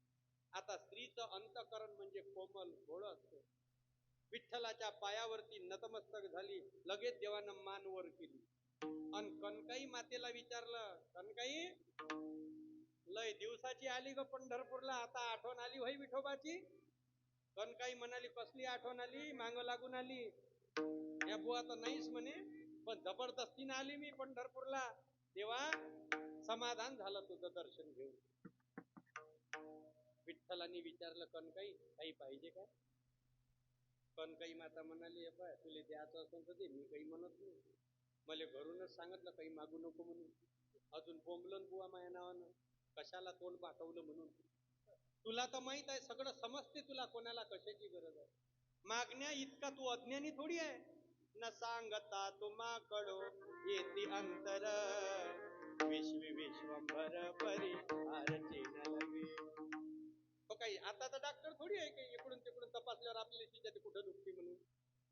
आता स्त्रीचं अंतकरण म्हणजे कोमल भोळ असतं. विठ्ठलाच्या पायावरती नतमस्तक झाली, लगेच देवानं मान वर केली आणि कनकाई मातेला विचारलं, कनकाई लय दिवसाची आली ग पंढरपूरला, आता आठवण आली होई विठोबाची. कनकाई म्हणाली, कसली आठवण आली, मांग लागून आली. या बुवा तर नाहीच म्हणे, पण जबरदस्तीने आली मी पंढरपूरला. देवा समाधान झालं तुझं दर्शन घेऊन. विठ्ठलांनी विचारलं, कनकाई काही पाहिजे का. कनकाई माता म्हणाली, बाय तुला द्यायचं असेल तर दे, मी काही म्हणत नाही, मला घरूनच सांगितलं काही मागू नको म्हणून. अजून बोंबलन बुवा माझ्या नावानं, कशाला तोंड पाठवलं म्हणून. तुला तर माहित आहे सगळं समजते, तुला कोणाला कशाची गरज आहे. मागण्या इतका तू अज्ञानी थोडी आहे. न सांगता तुम्हाकडो येती अंतर, विश्व विश्वंभर परिहारचे न लगे. तो काही आता तर डॉक्टर थोडी आहे काही इकडून तिकडून तपासल्यावर आपल्याला तिच्यात कुठं दुखते म्हणून.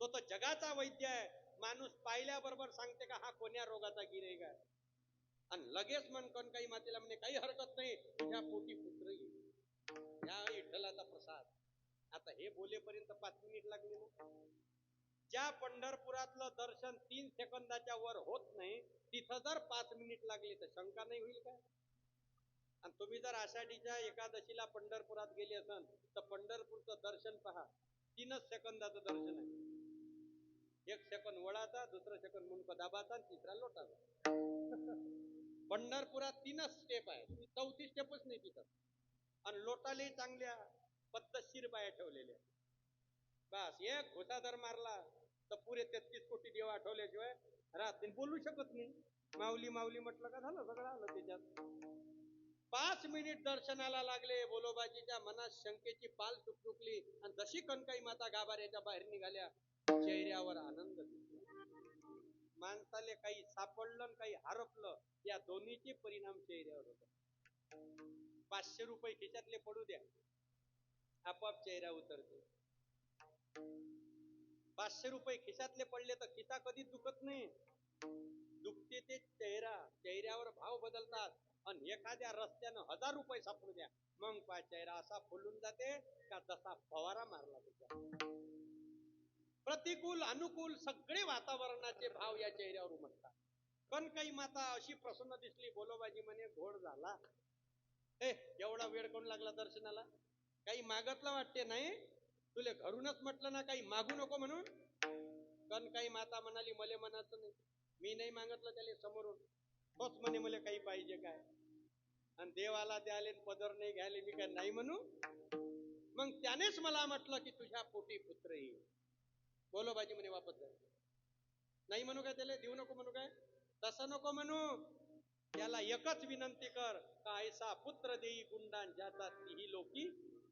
तो तर जगाचा वैद्य आहे. माणूस पाहिल्याबरोबर सांगते का हा कोण्या रोगाचा गिराईक आहे. आणि लगेच म्हण काही मातेला म्हणे काही हरकत नाही, तुझ्या पोटी पुत्र येईल, या विठ्ठलाचा प्रसाद. आता हे बोलेपर्यंत 5 मिनिट लागले ना. ज्या पंढरपुरातलं दर्शन 3 सेकंदाच्या वर होत नाही, तिथं जर 5 मिनिट लागले तर शंका नाही होईल काय? आणि तुम्ही जर आषाढीच्या एकादशीला पंढरपुरात गेले असाल तर पंढरपूरचं दर्शन पहा, 3च सेकंदाचं दर्शन आहे. 1 सेकंद वळाचा, दुसरं सेकंद मुंडक दाबाचा आणि तिसरा लोटाचा. पंढरपुरात 3च स्टेप आहे, 4थी स्टेपच नाही तिथं. आणि लोटाले चांगल्या पद्धतशीर बाया ठेवलेल्या. बस एक घोसादर मारला तर पुरे 33 कोटी देव आठवल्याशिवाय रात्री बोलू शकत नाही. माऊली माऊली म्हटलं का झालं, सगळं आलं त्याच्यात. 5 मिनिट दर्शनाला लागले. बोलोबाजीच्या मनात शंकेची पाल सुटली आणि जशी कणकाई माता गाभाऱ्याच्या बाहेर निघाल्या, चेहऱ्यावर आनंद दिसला. माणसाले काही सापडलं काही हरपलं, या दोन्हीचे परिणाम चेहऱ्यावर होतात. 500 रुपये खिशातले पडू द्या, आपोआप चेहरा उतरते. 500 रुपये खिशातले पडले तर खिसा कधीच दुखत नाही, दुखते ते चेहरा. चेहऱ्यावर भाव बदलतात. आणि एखाद्या रस्त्यानं 1000 रुपये सापडू द्या, मग पा चेहरा असा फुलून जाते का जसा फवारा मारला त्याच्या. प्रतिकूल अनुकूल सगळे वातावरणाचे भाव या चेहऱ्यावर उमटतात. पण काही माता अशी प्रसन्न दिसली, बोलोबाजी म्हणे घोड झाला. एवढा वेळ कोण लागला दर्शनाला? काही मागतलं वाटते नाही, तुले घरूनच म्हटलं ना काही मागू नको म्हणून. पण काही माता म्हणाली मले म्हणायचं नाही, मी नाही मागितलं त्याला समोरून, तोच म्हणे मला काही पाहिजे काय. आणि देवाला द्याले पदर नाही घ्याले, मी काय नाही म्हणू? मग त्यानेच मला म्हटलं की तुझ्या पोटी पुत्र येईल. बोलोबाजी म्हणे वापस जा. नाही म्हणू काय त्याला, देऊ नको म्हणू काय? तसं नको म्हणू, त्याला एकच विनंती कर का ऐसा पुत्र देई गुंडान ज्याचा तीही लोकी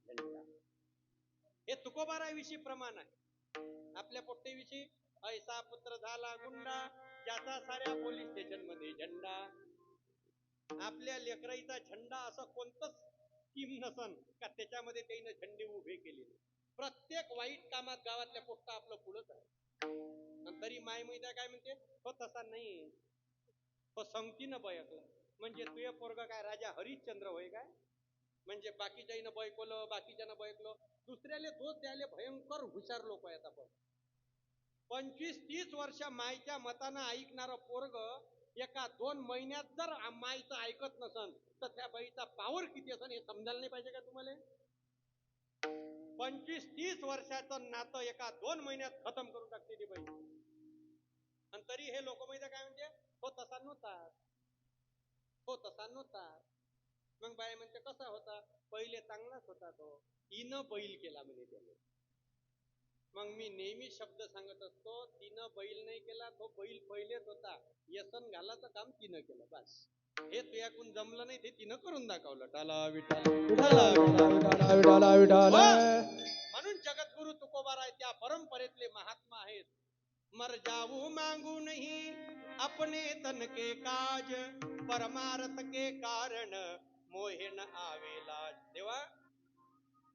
झंडा. हे तुकोबाराविषयी प्रमाण आहे. आपल्या पोट्टेविषयी ऐसा पुत्र झाला गुंडा ज्याचा साऱ्या पोलीस स्टेशन मध्ये झेंडा. आपल्या लेकराईचा झेंडा असं कोणतंच स्कीम नसन का त्याच्यामध्ये त्याने झेंडे उभे केलेले. प्रत्येक वाईट कामात गावातल्या पोट्टा आपलं पुढंच आहे. आणि तरी माय मैदा काय म्हणते, हो तसा नाही, हो संगतीनं बयकला. म्हणजे तुझे पोरग काय राजा हरिश्चंद्र होय काय? म्हणजे बाकीच्यानं बयकवलं, बाकीच्यानं बयकलं. दुसऱ्याले दोष द्यायला भयंकर हुशार लोक आहेत आपण. 25-30 वर्ष मायच्या मतानं ऐकणारं पोरग एका 2 महिन्यात जर मायचं ऐकत नसन तर त्या बाईचा पावर किती असन हे समजायला नाही पाहिजे का तुम्हाला? 25-30 वर्षाचं नातं एका 2 महिन्यात खतम करून टाकते ती बाई. आणि तरी हे लोक माहिती काय म्हणते, हो तसा नव्हता, हो तसा नव्हता. मग बाई म्हणते कसा होता? पहिले चांगलाच होता तो, तिनं बैल केला म्हणे त्याने. मग मी नेहमी शब्द सांगत असतो, तिनं बैल नाही केला, तो बैल पहिलेच होता. व्यसन घालायचं काम तिनं केलं, बस. हे तुझ्याकडून जमलं नाही, ते तिनं करून दाखवलं. टाला विठाला विठाला विठाला. म्हणून जगद्गुरु तुकोबाराय त्या परंपरेतले महात्मा आहेत. मर जाऊ मांगू नहीं अपने तन के काज, परमार्थ के कारण मोहे न आवेला. देवा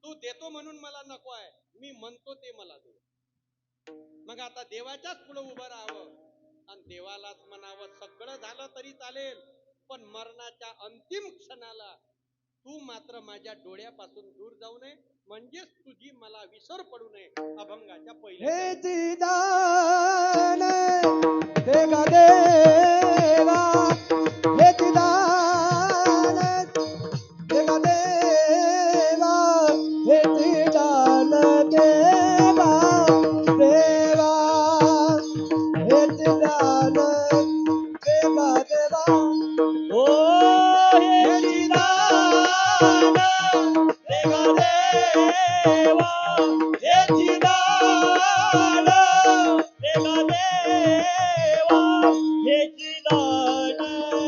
तू देतो म्हणून मला नको आहे, मी म्हणतो ते मला दे. मग आता देवाच्याच पुढे उभं राहावं आणि देवालाच म्हणावं सगळं झालं तरी चालेल, पण मरणाच्या अंतिम क्षणाला तू मात्र माझ्या डोळ्यापासून दूर जाऊ नये, म्हणजेच तुझी मला विसर पडू नये. अभंगाच्या पहिल्या हे चिदान देगा देवा, हे चिदान देगा देवा, हे चिदान देवा देवा, हे चिदान देगा देवा. ओ हे चिदान देगा देवा, हे चिदान देगा देवा, हे चिदान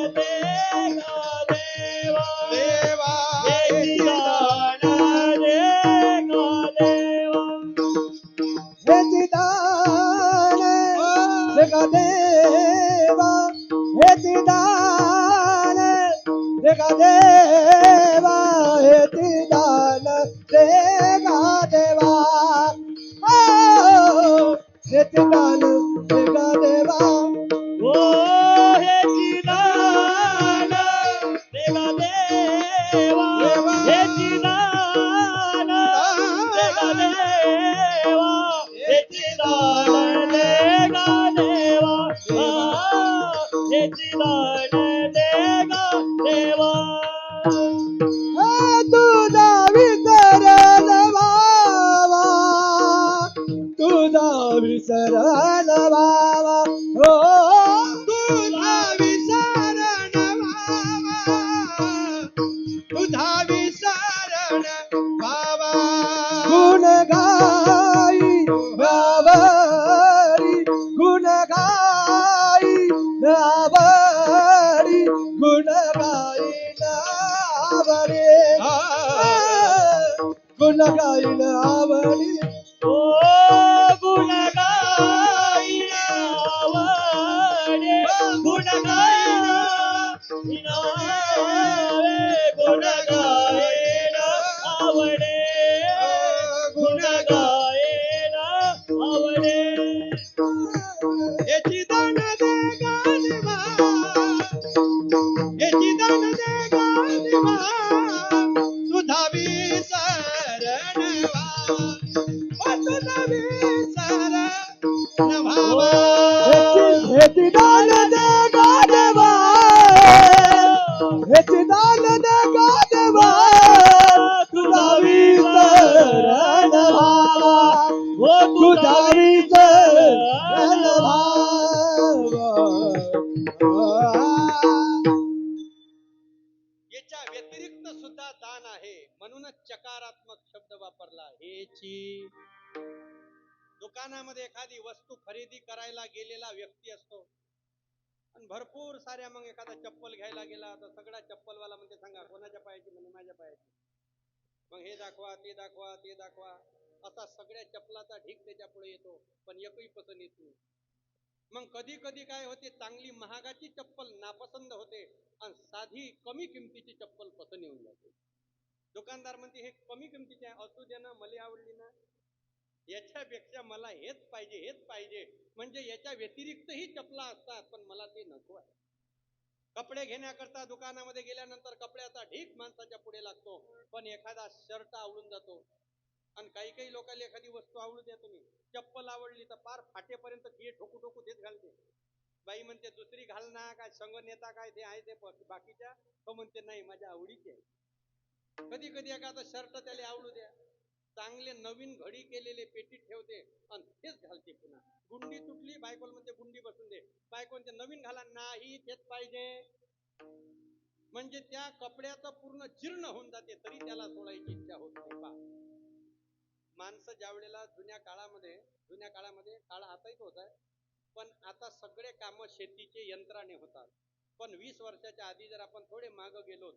देगा देवा देवा, हे चिदान देगा देवा, हे चिदान देगा देवा, हे चिदान देगा देवा, हे चिदान देगा देवा. हे चिदान देगा देवा. ओ हे चिदान हेची दान दे ग देवा. तुझा विसरल बाबा, तुझा विसरल बाबा, हो तुझा विसरण बाबा, तुझा विसरण बाबा. गुण गाई गावरी, गुण गाई गावरी, गुण गाई आवडी, गुण गाईल आवडी. ओ गुण गाईन आवडे, गुण गाईन नावे, गुण गाईन आवडे, गुण गाईन आवडे. याची दान दे गादिमा, याची दान दे गादिमा, तुझा विसरण व्हावा, ओ तुझा विसरण व्हावा. याची दान दे गादिमा, याची दान दे गादिमा, तुझा विसरण व्हावा, ओ तुझा विसरण याच्या व्यतिरिक्त सुद्धा दान आहे, म्हणूनच चकारात्मक शब्द वापरला. हेची दुकानामध्ये एखादी वस्तू खरेदी करायला गेलेला व्यक्ती असतो आणि भरपूर साऱ्या, मग एखादा चप्पल घ्यायला गेला तर सगळा चप्पलवाला म्हणते सांगा कोणाच्या पायाची, म्हणजे माझ्या पायाची. मग हे दाखवा ते दाखवा ते दाखवा, असा सगळ्या चप्पलाचा ढीक त्याच्या पुढे येतो, पण एकही पसंत येत नाही. मग कधी कधी काय होते, चांगली महागाची चप्पल नापसंत होते आणि साधी कमी किमतीची चप्पल पसंत येऊन जाते. दुकानदार म्हणते हे कमी किमतीचे आहे, असू दे ना, मला आवडली ना, याच्यापेक्षा मला हेच पाहिजे हेच पाहिजे. म्हणजे याच्या व्यतिरिक्तही चपला असतात, पण मला ते नको आहे. कपडे घेण्याकरता दुकानामध्ये गेल्यानंतर कपड्याचा ढीक माणसाच्या पुढे लागतो, पण एखादा शर्ट आवडून जातो. आणि काही काही लोकांना एखादी वस्तू आवडू द्या तुम्ही, चप्पल आवडली तर पार फाटेपर्यंत घे ठोकू ठोकू देत घालते. बाई म्हणते दुसरी घाल ना, काय संग नेता काय ते आहे ते बाकीच्या, तो म्हणते नाही माझ्या आवडीची आहे. कधी कधी एखादा शर्ट त्याला आवडू द्या, चांगले नवीन घडी केलेले पेटीत ठेवते आणि तेच घालते. पुन्हा गुंडी तुटली, बायकोला म्हणते गुंडी बसून दे, बायको म्हणते नवीन घाला, नाही तेच पाहिजे. म्हणजे त्या कपड्याचं पूर्ण जीर्ण होऊन जाते, तरी त्याला सोडायची इच्छा होत नाही. पा माणसं ज्या वेळेला जुन्या काळामध्ये काळ आताही होत आहे, पण आता सगळे काम शेतीचे यंत्राने होतात. पण 20 वर्षाच्या आधी जर आपण थोडे माग गेलो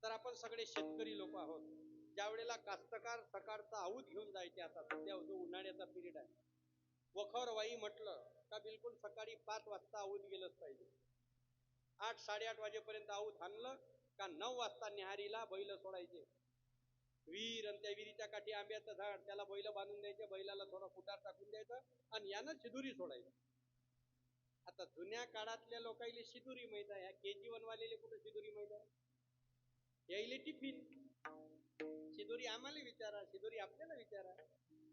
तर आपण सगळे शेतकरी लोक आहोत. ज्या वेळेला कास्तकार सकाळचा आऊत घेऊन जायचे, आता सध्या जो उन्हाळ्याचा पिरियड आहे, वखर वाई म्हटलं का बिलकुल सकाळी 5 वाजता आऊत गेलंच पाहिजे. 8-8:30 वाजेपर्यंत आऊत आणलं का 9 वाजता न्याहारीला बैल सोडायचे. विहीर आणि त्या विहिरीच्या काठी आंब्याचं झाड, त्याला बैल बांधून द्यायचे, बैलाला थोडा फुटार टाकून द्यायचं आणि यानं शिदुरी सोडायची. आता जुन्या काळातल्या लोकांना शिदुरी माहित आहे, KG1 वालेले कुठे शिदुरी माहित आहे? यायले टिफिन. शिदुरी आम्हाला विचारा, शिदुरी आपल्याला विचारा.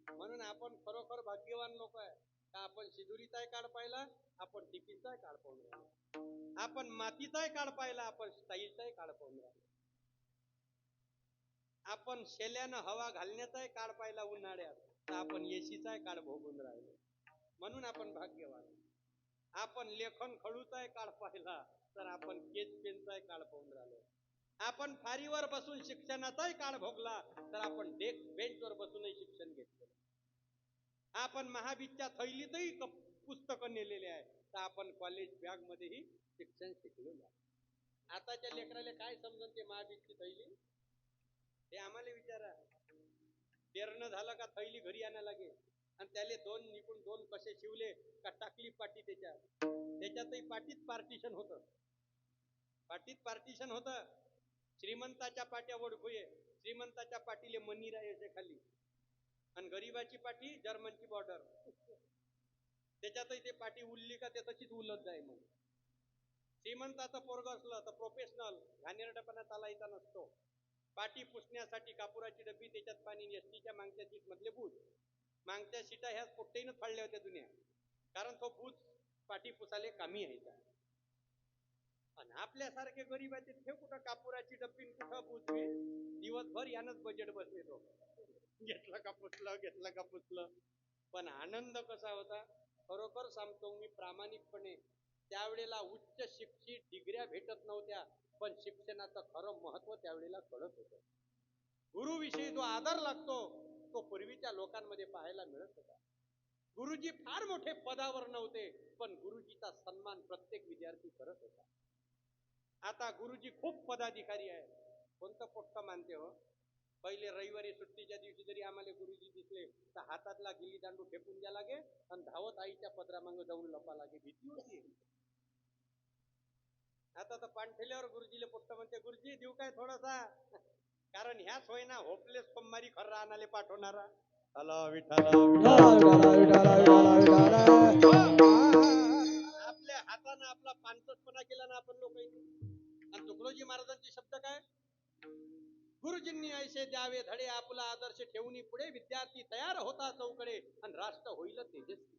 म्हणून आपण खरोखर भाग्यवान लोक आहे का आपण शिदुरीचाही काळ पाहिला, आपण टिफिनचाही काळ पाहून राहिलो, आपण मातीचाही काळ पाहिला, आपण स्टाईलचाही काळ पाहून राहिलो, आपण शेल्यानं हवा घालण्याचाही काळ पाहिला उन्हाळ्यात, तर आपण एसीचाही काळ भोगून राहिलो. म्हणून आपण भाग्यवान. आपण लेखन खडूचाही काळ पाहिला, तर आपण केच पेनचाही काळ पाहून राहिलो. आपण फारीवर बसून शिक्षणाचाही काळ भोगला, तर आपण डेस्क बेंचवर बसूनही शिक्षण घेतलं. आपण महाबीजच्या थैलीतही पुस्तकं नेलेले आहे, तर आपण कॉलेज बॅग मध्येही शिक्षण शिकलेलं आहे. आताच्या लेकराला काय समजून ते महाबीजची थैली, हे आम्हाला विचारा. पेरणं झालं का थैली घरी आणायला लागे आणि त्याले दोन निकून दोन कसे शिवले का टाकली पाटी त्याच्यातही पाटीत पार्टिशन होतं. पाटीत पार्टिशन होतं. श्रीमंताच्या पाट्या ओळखूये, श्रीमंताच्या पाटीले मनी राहायचे खाली आणि गरीबाची पाठी जर्मनची बॉर्डर. त्याच्यातही ते पाठी उरली का ते तशीच उलत जाय. मग श्रीमंताचं पोरग असलं तर प्रोफेशनल, घाणेरडेपणा चालायचा नसतो. पाठी पुसण्यासाठी कापुराची डब्बी, त्याच्यात पाणी, एसटीच्या मागच्या सीट मधले बूज. मागच्या सीटा ह्या पोट्टेनं फाडल्या होत्या जुन्या, कारण तो बूज पाठी पुसाले कामी यायचा. आणि आपल्यासारखे गरीबाचे ठेव कुठं कापुराची डब्बी कुठं पुसवी, दिवसभर यानंच बजेट बसलेलो, घेतलं का पुसलं, घेतलं का पुसलं. पण आनंद कसा होता खरोखर सांगतो मी प्रामाणिकपणे, त्यावेळेला उच्च शिक्षित डिग्र्या भेटत नव्हत्या, पण शिक्षणाचं खरं महत्व त्यावेळेला कळत होतं. गुरुविषयी जो आदर लागतो तो पूर्वीच्या लोकांमध्ये पाहायला मिळत होता. गुरुजी फार मोठे पदावर नव्हते, पण गुरुजीचा सन्मान प्रत्येक विद्यार्थी करत होता. आता गुरुजी खूप पदाधिकारी आहे. कोणतं पोट्ट मानते हो. पहिले रविवारी सुट्टीच्या दिवशी जरी आम्हाला गुरुजी दिसले तर हातातला गिल्ली दांडू फेकून द्या लागे आणि धावत आईच्या पदरामांग जाऊन लपा लागे. भीती होती. आता तर पाणठेल्यावर गुरुजीले पोट्ट म्हणते, गुरुजी देऊ काय थोडासा, कारण ह्याच होईना होपलेस सोमवारी खर्रा आणाले पाठवणारा. आपल्या हातानं आपला पानसटपणा केला ना आपण लोक. आणि तुकडोजी महाराजांचे शब्द काय, गुरुजींनी ऐसे द्यावे धडे आपला आदर्श ठेवून पुढे विद्यार्थी तयार होता चौकडे आणि राष्ट्र होईल तेजस्वी.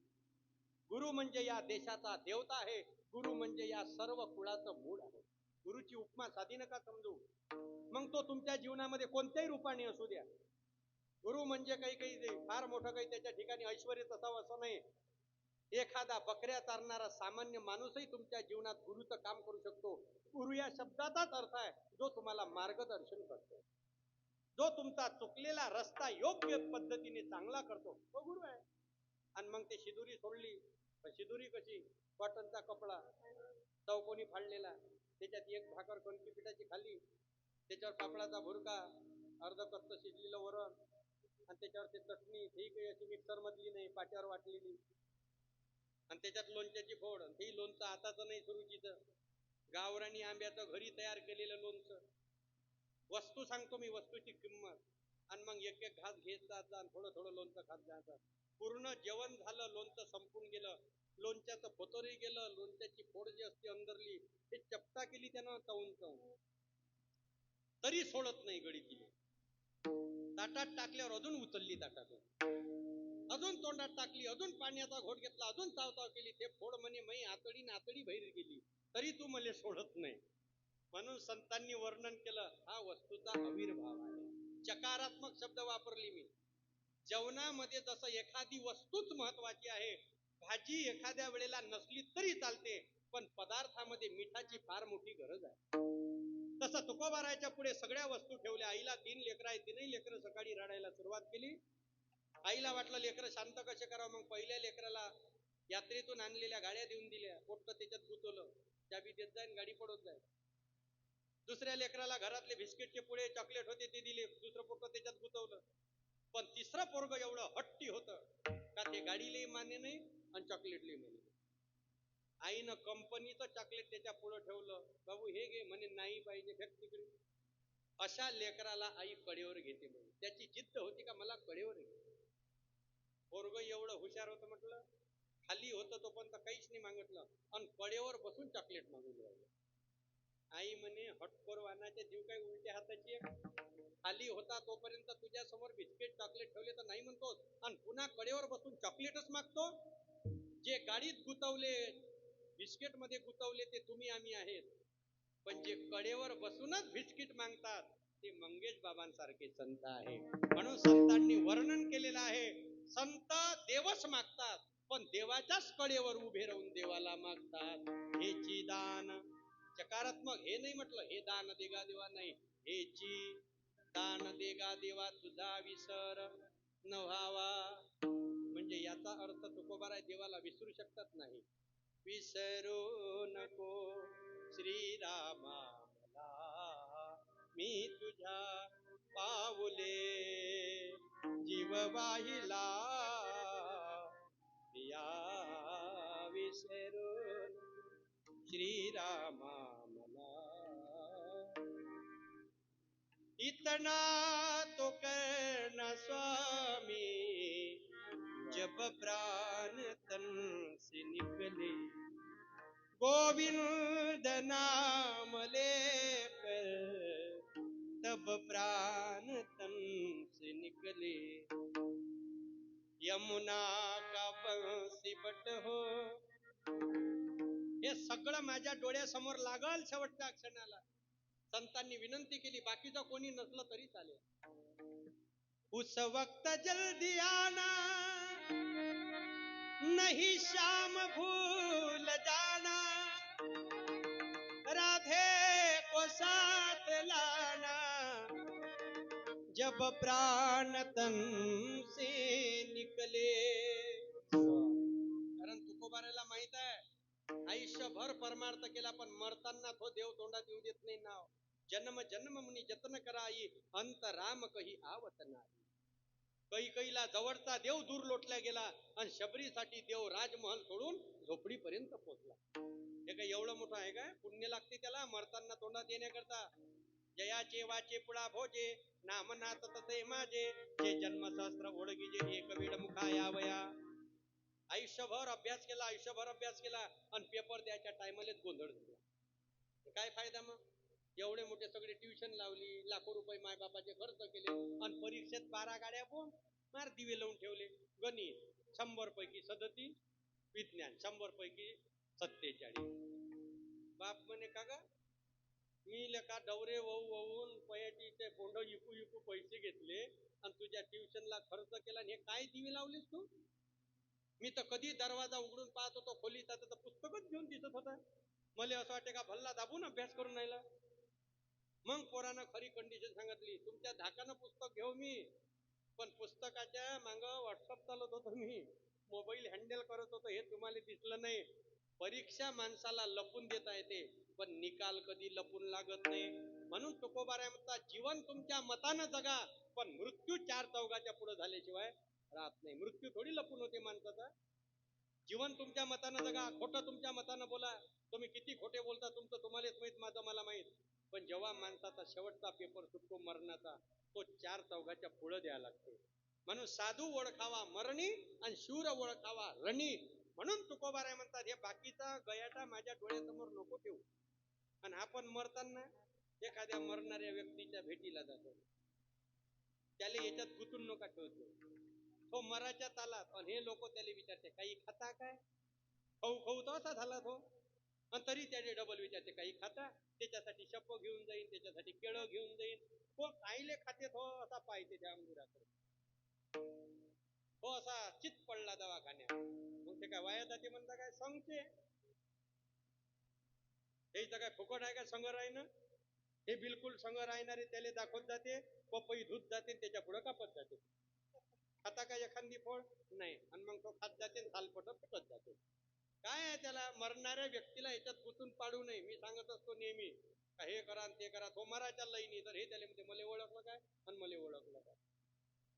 गुरु म्हणजे या देशाचा देवता आहे, गुरु म्हणजे या सर्व कुळाचं मूळ आहे. गुरुची उपमा साधी नका समजू, मग तो तुमच्या जीवनामध्ये कोणत्याही रूपाने असू द्या. गुरु म्हणजे काही फार मोठं काही त्याच्या ठिकाणी ऐश्वर्यच असावं असं नाही. एखादा बकऱ्या चारणारा सामान्य माणूसही तुमच्या जीवनात गुरुचं काम करू शकतो. गुरु या शब्दाचाच अर्थ आहे जो तुम्हाला मार्गदर्शन करतो, जो तुमचा चुकलेला रस्ता योग्य पद्धतीने चांगला करतो, तो गुरु आहे. आणि मग ते शिदुरी सोडली, शिदुरी कशी, कॉटनचा कपडा चौकोनी फाडलेला, त्याच्यात एक भाकर कणकी पिठाची खाली, त्याच्यावर पापडाचा भुरका, अर्ध कच्च शिजलेलं वरण, आणि त्याच्यावर ते चटणी, ही काही अशी मिक्सर मधली नाही, पाट्यावर वाटलेली, आणि त्याच्यात लोणच्याची फोड. ही लोणचं आताचं नाही, सुरुचीचं गावरानी आंब्याचं घरी तयार केलेलं लोणचं. वस्तू सांगतो मी, वस्तूची किंमत. आणि मग एक एक घास घेत जायचा आणि थोडं थोडं लोणचं खात जायचं. पूर्ण जेवण झालं, लोणचं संपून गेलं, लोणच्याचं फोतोरी गेलं, लोणच्याची फोड जी असते अंदरली ते चपटा केली त्यानं चावून चावून, तरी सोडत नाही गडी केली. ताटात टाकल्यावर अजून उचलली ताटातून, अजून तोंडात टाकली, अजून पाण्याचा घोट घेतला, अजून चावचाव केली. ते फोड म्हणे मै आतडी नातडी बाहेर गेली, तरी तू मला सोडत नाही. म्हणून संतांनी वर्णन केलं, हा वस्तूचा आविर्भाव आहे. चकारात्मक शब्द वापरली मी. जेवणामध्ये जसं एखादी वस्तूच महत्वाची आहे, भाजी एखाद्या वेळेला नसली तरी चालते, पण पदार्थामध्ये मिठाची फार मोठी गरज आहे. तसं तुकोबारायच्या पुढे सगळ्या वस्तू ठेवल्या. आईला 3 लेकरं आहे, 3ही लेकरं सकाळी रडायला सुरुवात केली. आईला वाटलं लेकरं शांत कसे करावं, मग पहिल्या लेकराला यात्रेतून आणलेल्या गाड्या देऊन दिल्या, पोट्ट त्याच्यात गुतवलं, चाबी देत जाईन, गाडी पडत जाईल. दुसऱ्या लेकराला घरातले बिस्किटचे पुढे चॉकलेट होते ते दिले, दुसरं पोट्ट त्याच्यात गुतवलं. पण तिसरं पोरग एवढं हट्टी होतं का ते गाडीलाही मान्य नाही आणि चॉकलेटलाही मान्य नाही. आईनं कंपनीचं चॉकलेट त्याच्या पुढे ठेवलं, बाबू हे घे म्हणे, नाही पाहिजे, फेक तिकडे. अशा लेकराला आई कडेवर घेते म्हणे. त्याची जिद्द होती का मला कडेवर घे. पोरग एवढं हुशार होतं, म्हटलं खाली होतं तो पण काहीच नाही मागितलं आणि कडेवर बसून चॉकलेट मागून राहिलं. आई म्हणे हटकोर वाहनाचे जीव काही उलट्या हाताची. खाली होता तोपर्यंत तुझ्या समोर बिस्किट चॉकलेट ठेवले तर नाही म्हणतोस, आणि पुन्हा कडेवर बसून चॉकलेटच मागतो. जे गाडीत गुतवले, बिस्किट मध्ये गुतवले ते तुम्ही आम्ही आहेत, पण जे कडेवर बसूनच बिस्किट मागतात ते मंगेश बाबांसारखे संत आहे. म्हणून संतांनी वर्णन केलेलं आहे, संत देवच मागतात पण देवाच्याच कडेवर उभे राहून देवाला मागतात. हेची दान, सकारात्मक, हे नाही म्हटलं हे दान देगा देवा, नाही, हेची दान देगा देवा तुझा विसर न व्हावा. म्हणजे याचा अर्थ तुकोबाराय देवाला विसरू शकतात नाही. विसरू नको श्रीरामा मला, मी तुझ्या पाऊले जीव वाहिला, या विसरू श्रीरामा मला. इतना तो करना स्वामी जब प्राण तन से निकले, गोविंद नाम लेकर तब प्राण तन से निकले. यमुना का बंसी बट हो हे सगळं माझ्या डोळ्यासमोर लागल शेवटच्या क्षणाला. संतांनी विनंती केली, बाकीचं कोणी नसलं तरी चालेल. उस वक्त जल्दी आना, नहीं शाम भूल जाना, राधे को साथ लाना, जब प्राण तन से निकले. कारण तुकोबाराला माहित आहे, आयुष्यभर परमार्थ केला, पण मरताना तो देव तोंडात येऊ देत नाही नाव. जन्म जन्म मुनी जतन कराई, अंत राम कही आवत नाही. कैकईला जवळचा देव दूर लोटला गेला, आणि शबरीसाठी देव राजमहल सोडून झोपडीपर्यंत पोहोचला. हे काय एवढं मोठं आहे काय? पुण्य लागते त्याला मरताना तोंडात येण्याकरता. जयाचे वाचे पुळा भोजे, नामनाथ तसे माझे, जे जन्म सहस्त्र ओळखीजे, एक वेळ मुखा यावया. आयुष्यभर अभ्यास केला, आयुष्यभर अभ्यास केला, आणि पेपर द्यायच्या टायमालाच गोंधळ झाला. काय फायदा मग? एवढे मोठे सगळे ट्युशन लावली, लाखो रुपये मायबापाचे खर्च केले, आणि परीक्षेत 12 गाड्या बोल मार दिवे लावून ठेवले. गणित 100 पैकी 37, विज्ञान 100 पैकी 47. बाप म्हणे का ग, मी लेका डवरे वहून पयाटीचे बोंड इकू पैसे घेतले, आणि तुझ्या ट्युशनला खर्च केला, आणि हे काय दिवे लावलीस तू? मी तर कधी दरवाजा उघडून पाहत होतो खोलीत, तर पुस्तकच घेऊन दिसत होता. मला असं वाटतं का भल्ला दाबून अभ्यास करून राहिला. मग पोरानं खरी कंडिशन सांगितली, तुमच्या धाकानं पुस्तक घेऊ मी, पण पुस्तकाच्या माग व्हॉट्सअप चालत होतो मी, मोबाईल हँडल करत होतो, हे तुम्हाला दिसलं नाही. परीक्षा माणसाला लपून देता येते, पण निकाल कधी लपून लागत नाही. म्हणून तुकोबाराय म्हणतात, जीवन तुमच्या मतानं जगा, पण मृत्यू 4 चौघाच्या पुढे झाल्याशिवाय राहत नाही. मृत्यू थोडी लपून होते माणसाचा. जीवन तुमच्या मतानं जगा, खोटं तुमच्या मतानं बोला. तुम्ही किती खोटे बोलता तुमचं तुम्हालाच माहित, माझं मला माहित. पण जेव्हा माणसाचा शेवटचा पेपर सुटतो मरणाचा, तो 4 चौघाच्या पुढे द्यायला लागतो. म्हणून साधू ओळखावा मरणी, आणि शूर ओळखावा रणी. म्हणून तुकोबाराय म्हणतात, हे बाकीचा गयाटा माझ्या डोळ्यासमोर नको ठेवू. आणि आपण मरताना एखाद्या मरणाऱ्या व्यक्तीच्या भेटीला जातो, त्याला याच्यात गुंतून नका ठेवतो. तो मराच्या तालात, आणि हे लोक त्याला विचारते, काही खाता काय? खाऊ तो असा झाला तो. आणि तरी त्याने डबल विचारते, काही खाता? त्याच्यासाठी शप घेऊन जाईन, त्याच्यासाठी केळं घेऊन जाईन. तो काहीले खाते तो असा पाहिजे त्या अंगुराकडे. तो असा चित पडला दवाखान्यात. मग ते काय वाया जाते म्हणता काय? सांगते हे काय फुकट आहे का संग राहीन? हे बिलकुल संग राहणारे त्याला दाखवत जाते, पपई धुत जाते, त्याच्या पुढे कापत जाते. खाता का एखादी फळ? नाही. आणि मग तो खात जाते, थालपट फुटत जाते. काय आहे त्याला? मरणाऱ्या व्यक्तीला याच्यात गुंतून पाडू नये. मी सांगत असतो नेहमी, हे करा ते करा. तो मराच्या लईनी, तर हे त्याला म्हणते, मला ओळखलं काय? आणि मला ओळखलं काय?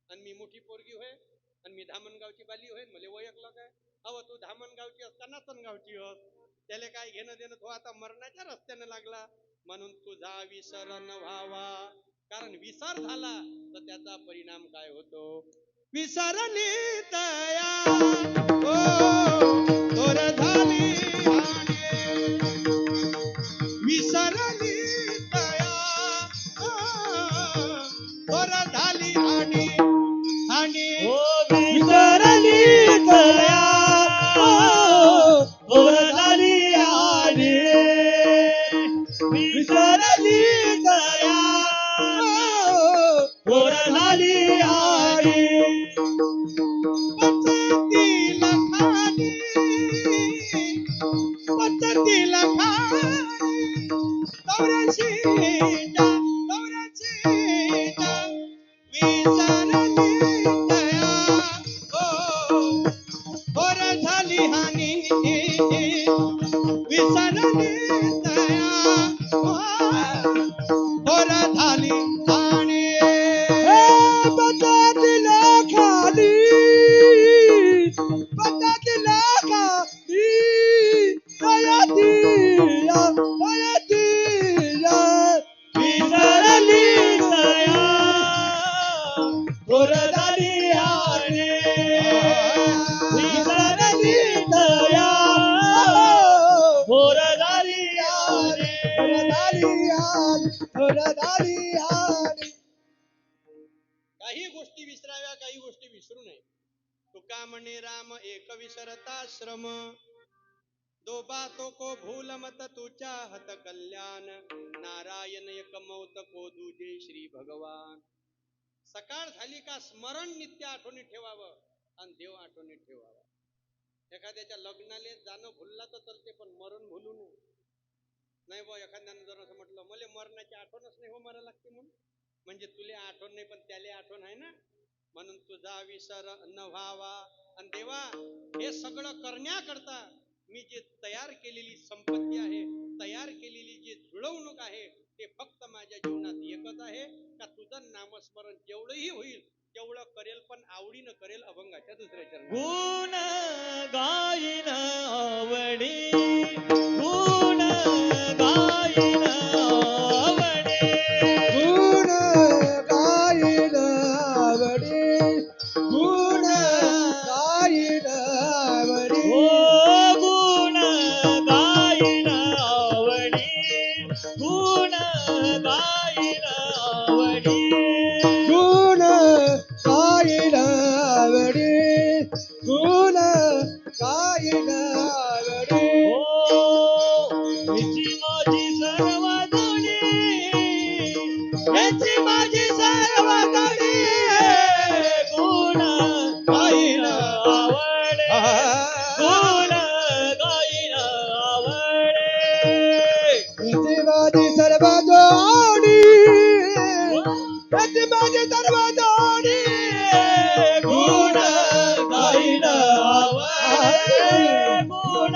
आणि मी मोठी पोरगी होय, आणि मी धामणगावची बाली होय, मला ओळखलं काय? अहो तू धामणगावची असताना नाचनगावची होत, त्याला काय घेणं देणं? तो आता मरणाच्या रस्त्यानं लागला. म्हणून तुझा विसरण व्हावा, कारण विसर झाला तर त्याचा परिणाम काय होतो? विसरली तया तोर झाली विसरली तया तोर झाली आणि विसरली तया तोर झाली आणि विसरली तया तोर झाली आणि पचतीला खाली दौऱ्याची विसरली तया थोर झाली हानी विसरली तया थोर झाली हानी पचतीला खाली पचतीला खाली दया दिया विसरली तया थोर झाली आणि विसरली तया थोर झाली आणि थोर झाली आणि काही गोष्टी विसराव्या, काही गोष्टी विसरू नये. तुका म्हणे राम एक विसरता श्रम, दो बातों को भूल मत तू चाहत कल्याण, नारायण एक मौत को दुजे श्री भगवान. सकाळ झाली का स्मरण नित्य आठवणी ठेवावं आणि देव आठवणी ठेवावा. एखाद्याच्या लग्नाले जाणं भुलला तर चालते, पण मरण भुलू नये. नाही बा, एखाद्यानं जर असं म्हटलं मला मरणाची आठवणच नाही हो, मरा लागते म्हणून, म्हणजे तुले आठवण नाही पण त्याला आठवण आहे ना, म्हणून तुझा विसर न व्हावा. आणि देवा, हे सगळं करण्याकरता मी जे तयार केलेली संपत्ती आहे, तयार केलेली जी जुळवणूक आहे, ते फक्त माझ्या जीवनात एकच आहे का तुझं नामस्मरण जेवढंही होईल तेवढं करेल, पण आवडीनं करेल अभंगाच्या दुसऱ्या चरणात. गुण गायन आवडी, गुण गायन आवडी, गुण गायन आवडी, गुण गायन आवडी. ओ गुण गायन आवडी, गुण गायन आवडी, गुण गायन आवडी, गुण गायन आवडी. ओ हिची माझी सर्व जोडी, हिची माझी सर्व जोडी, गुण गायन आवडे, गुण गायन आवडे. इति माझी सर्व जोडी, इति माझी सर्व जोडी, गुण गायन आवडे, गुण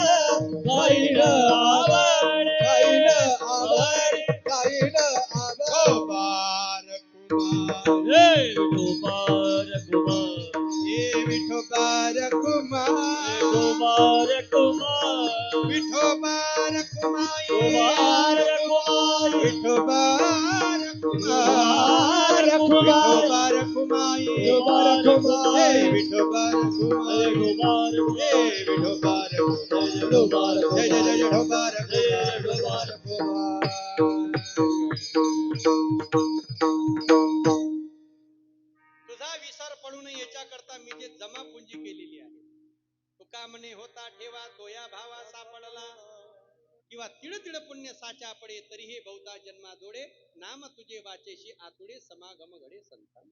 गायन आवडे, गायन आवडी, गायन विठोबार कुमार, हे विठोबार कुमार, विठोबार कुमार, विठोबार कुमार, विठोबार कुमार, विठोबार कुमार, विठोबार कुमार, विठोबार कुमार, हे विठोबार कुमार, विठोबार कुमार, विठोबार हे विठोबार कुमार, जय जय जय विठोबार जय कुमार, विठोबार तुझा विसर पडू नये याच्याकरता मी जे जमापुंजी केलेली आहे. तुका म्हणे होता ठेवा तोया भावा सापडला, किंवा तिळ तिळ पुण्य साचा पडे, तरी हे बहुता जन्मा जोडे, नाम तुझे वाचेशी आतुडे, समागम घडे संतान.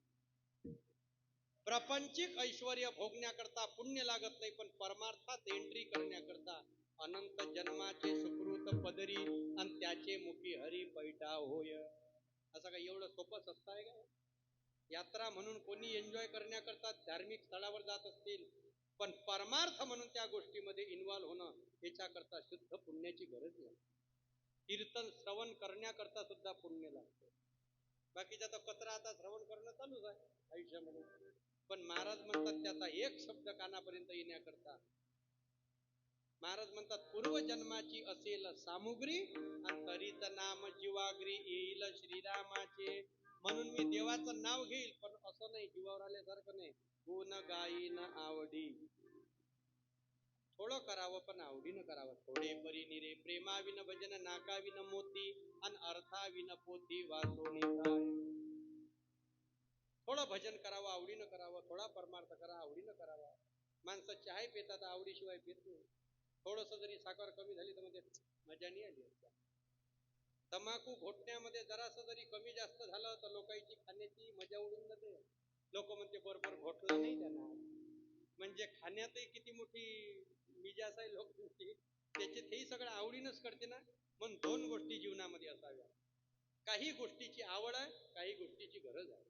प्रपंचिक ऐश्वर भोगण्याकरता पुण्य लागत नाही, पण परमार्थात एंट्री करण्याकरता अनंत जन्माचे सुकृत पदरी आणि त्याचे मुखी हरी पैठा होय. असं काय एवढं सोपं सस्ता आहे का? यात्रा म्हणून कोणी एन्जॉय करण्याकरता धार्मिक स्थळावर जात असतील, पण परमार्थ म्हणून त्या गोष्टीमध्ये इन्व्हॉल्व होणं याच्याकरता शुद्ध पुण्याची गरज नाही. कीर्तन श्रवण करण्याकरता सुद्धा पुण्य लागतं. बाकीचा तर कचरा आता श्रवण करणं चालूच आहे आयुष्यामध्ये, पण महाराज म्हणतात त्याचा एक शब्द कानापर्यंत येण्याकरता महाराज म्हणतात पूर्वजन्माची असेल सामुग्री, आणि तरीच नाम जीवाग्री येईल श्रीरामाचे. म्हणून मी देवाचं नाव घेईल, पण असं नाही जीवावर आल्यासारखं नाही. गुण गायीन आवडी, थोडं करावं पण आवडीनं करावं. थोडे परी निरे प्रेमाविन भजन, नाकाविन मोती आणि अर्थाविन पोथी वाचोनी काय. थोडं भजन करावं, आवडीनं करावं. थोडा परमार्थ करा, आवडीनं करावा. माणसं चहा पितात आवडीशिवाय पित नाही. थोडस जरी साखर कमी झाली तर म्हणजे मजा नाही आली. तंबाखू घोटण्यामध्ये जरासं जरी कमी जास्त झालं तर लोकांची खाण्याची मजा उडून जाते. लोक म्हणते बरोबर घोटलं नाही त्यांना, म्हणजे खाण्यातही किती मोठी मिजास आहे लोक त्याचे, तेही सगळं आवडीनच करते ना. म्हणून दोन गोष्टी जीवनामध्ये असाव्या. काही गोष्टीची आवड आहे, काही गोष्टीची गरज आहे.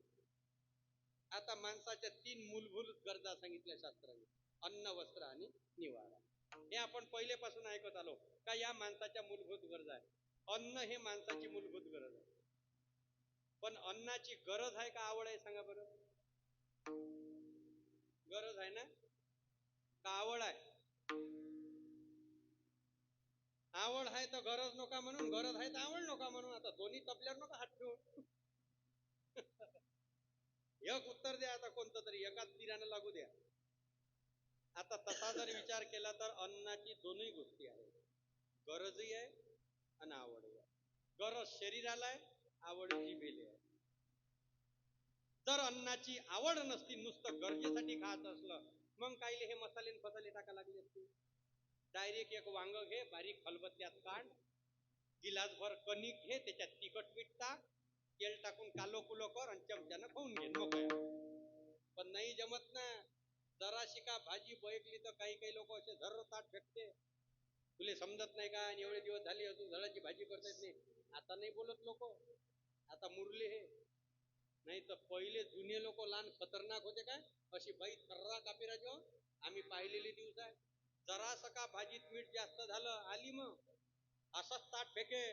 आता माणसाच्या 3 मूलभूत गरजा सांगितल्या शास्त्राने, अन्न वस्त्र आणि निवारा. हे आपण पहिलेपासून ऐकत आलो का या माणसाच्या मूलभूत गरजा आहे. अन्न हे माणसाची मूलभूत गरज आहे, पण अन्नाची गरज आहे का आवड आहे सांगा बरं? गरज आहे ना का आवड आहे? आवड आहे तर गरज नका म्हणून, गरज आहे तर आवड नका म्हणून. आता दोन्ही तपल्यावर नका हात ठेवून. एक उत्तर द्या आता, कोणतं तरी एकाच तीरानं लागू द्या. आता तसा जर विचार केला तर अन्नाची दोन्ही गोष्टी आहेत, गरजही आहे आणि आवडही आहे. गरज शरीराला आहे, आवड जिभेला आहे. जर अन्नाची आवड नसती, नुसतं गरजेसाठी खात असलं, मग कायले हे मसाले फसाले टाका लागले असते. डायरेक्ट एक वांग घे, बारीक खलबत्त्यात काढ, गिलासभर कणिक घे, त्याच्यात तिखट मीठ टाक, तेल टाकून कालो कुलो कर आणि चमच्यानं खाऊन घे मोकळ्या. पण नाही जमत ना. जराशी का भाजी बैकली तर काही काही लोक असे झर्र ताट फेकते. तुले समजत नाही का? आणि एवढे दिवस झाले अजून झळाची भाजी करता येत नाही. आता नाही बोलत लोक, आता मुरले हे. नाही तर पहिले जुने लोक लहान खतरनाक होते काय. अशी बाई थर्रा कापी राजो, आम्ही पाहिलेले दिवस आहे. जरास का भाजीत मीठ जास्त झालं आली मग असंच ताट फेके,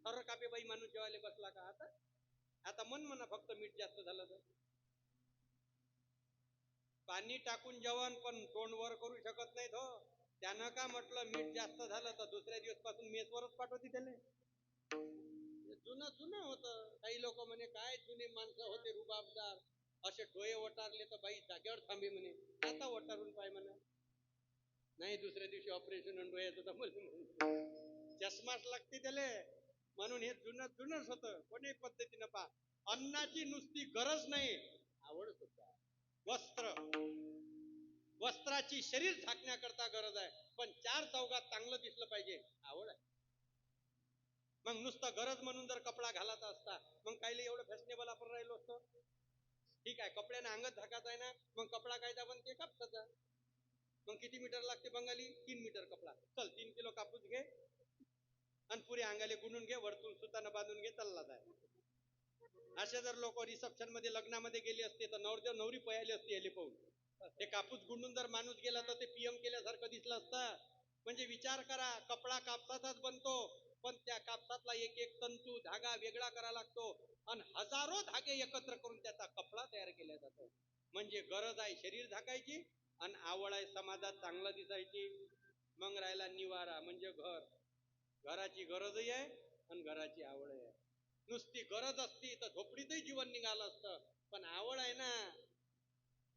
थर्र कापे बाई माणूस जेवायला बसला का. आता आता मन म्हणा फक्त मीठ जास्त झालं तर. पाणी टाकून जेवण पण तोंड वर करू शकत नाही तो. त्यानं का म्हटलं मीठ जास्त झालं तर दुसऱ्या दिवस पासून मेसवरच पाठवती त्याला. जुनं जुनं होतं. काही लोक म्हणे काय जुने माणसं होते रुबाबदार, असे डोळे वटारले तर बाई जागेवर थांबे म्हणे. आता वटारून पाय म्हणा. नाही दुसऱ्या दिवशी ऑपरेशन डोळ्याचं तर मला चष्माच लागते त्याले. म्हणून हे जुनं जुनच होतं. कोणी पद्धतीनं पा. अन्नाची नुसती गरज नाही, आवड सुद्धा. वस्त्र, वस्त्राची शरीर झाकण्याकरता गरज आहे, पण चार चौघात चांगलं दिसलं पाहिजे, आवड आहे. मग नुसतं गरज म्हणून जर कपडा घालायचा असता मग कायले एवढं फॅशनेबल आपण राहिलो असतो. ठीक आहे कपड्याने अंगत झाकायचा आहे ना, मग कपडा कायचा पण ते कापसाचा. मग किती मीटर लागते बंगाली? 3 मीटर कपडा. चल 3 किलो कापूस घे आणि पुरे अंगाले गुणून घे, वरतून सुतानं बांधून घे, चालला जाय. असे जर लोक रिसेप्शन मध्ये लग्नामध्ये गेले असते तर नवरदेव नवरी पयाली असते याले पाहून. ते कापूस गुंडून जर माणूस गेला तर ते पीएम केल्यासारखं दिसलं असतं. म्हणजे विचार करा, कपडा कापसाचाच बनतो, पण त्या कापसातला एक एक तंतू धागा वेगळा करा लागतो आणि हजारो धागे एकत्र करून त्याचा कपडा तयार केला जातो. म्हणजे गरज आहे शरीर झाकायची आणि आवड आहे समाजात चांगलं दिसायची. मग राहिला निवारा म्हणजे घर. घराची गरजही आहे आणि घराची आवडही आहे. नुसती गरज असती तर झोपडीतही जीवन निघालं असतं, पण आवड आहे ना.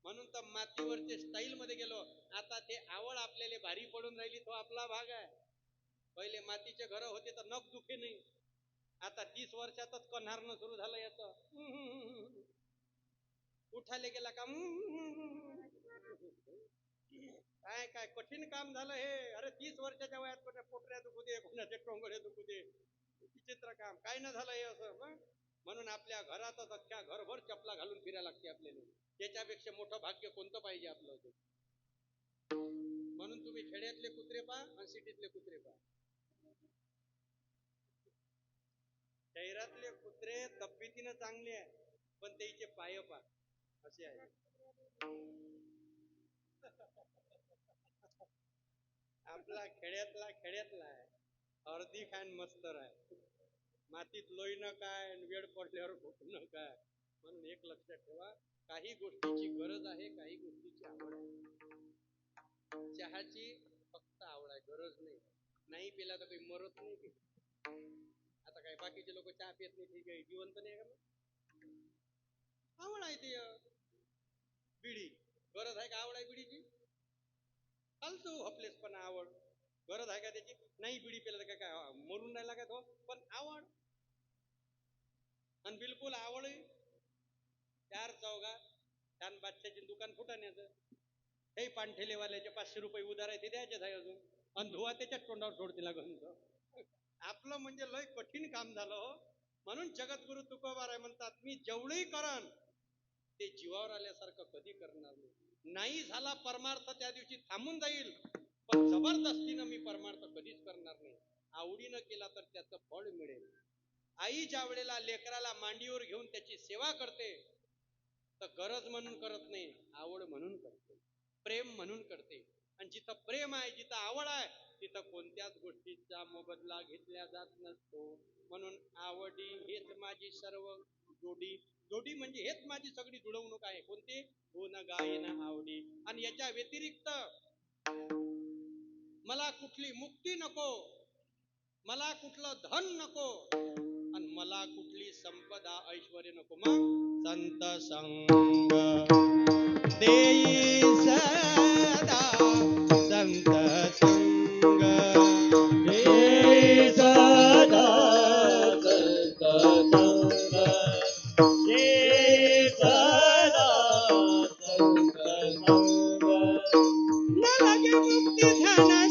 म्हणून तर मातीवरचे स्टाईल मध्ये गेलो. आता ते आवड आपल्याला भारी पडून राहिली, तो आपला भाग आहे. पहिले मातीचे घर होते तर नख दुखे नाही. आता 30 वर्षातच कन्हारणं सुरू झालं याच. उठाले गेला का काय काय कठीण काम झालं हे. अरे 30 वर्षाच्या वयात कोणत्या पोटऱ्या दुखू दे, कोणाचे टोंगडे दुखू दे, विचित्र काम काय ना झालं हे असं. म्हणून आपल्या घरातच अख्ख्या घरभर चपला घालून फिरायला लागते आपल्याला. त्याच्यापेक्षा मोठं भाग्य कोणतं पाहिजे आपलं. म्हणून तुम्ही खेड्यातले कुत्रे पहा आणि सिटीतले कुत्रे पहा. शहरातले कुत्रे तब्येतीनं चांगले आहे, पण त्याचे पाय पहा असे आहे. आपला खेड्यातला आहे, अर्धी खान मस्तर आहे. मातीत लोईनं काय, वेळ पडल्यावर खोकणं काय. म्हणून एक लक्षात ठेवा, काही गोष्टीची गरज आहे, काही गोष्टीची आवड आहे. चहाची फक्त आवड आहे, गरज नाही. नाही पिला तर काही मरत नाही. आता काय बाकीचे लोक चहा पित नाही, ठीक आहे, जिवंत नाही का? आवड आहे ते. बिडी गरज आहे का? आवड आहे बिडीची? फालतू हपलेस पण आवड. गरज आहे का त्याची? नाही बिडी पिला तर काय मरून राहिला का तो? पण आवड. आणि बिलकुल आवड. 4 चौघा छान बादशाची दुकान फुटाण्याचं, हे पानठेलेवाल्याचे 500 रुपये उधार आहे ते द्यायचे आहे अजून, आणि धुवा त्याच्यात तोंडावर सोडते लागून. आपलं म्हणजे लय कठीण काम झालं हो. म्हणून जगद्गुरु तुकोबाराय म्हणतात, मी जेवढंही करन ते जीवावर आल्यासारखं कधी करणार नाही. नाही झाला परमार्थ त्या दिवशी थांबून जाईल, पण जबरदस्तीनं मी परमार्थ कधीच करणार नाही. आवडीनं केला तर त्याचं फळ मिळेल. आई ज्या वेळेला लेकराला मांडीवर घेऊन त्याची सेवा करते तर गरज म्हणून करत नाही, आवड म्हणून करते, प्रेम म्हणून करते. आणि जिथं प्रेम आहे, जिथं आवड आहे, तिथं कोणत्याच गोष्टीचा मोबदला घेतला जात नसतो. म्हणून आवडी हेच माझी सर्व जोडी. जोडी म्हणजे हेच माझी सगळी जुळवणूक आहे. कोणती? गुण गायन आवडी. आणि याच्या व्यतिरिक्त मला कुठली मुक्ती नको, मला कुठलं धन नको, आणि मला कुठली संपदा ऐश्वर्य नको. मग संत संग देई सदा, संत संग देई सदा, संत संग देई सदा, संत संग न लगे मुक्ती ध्यान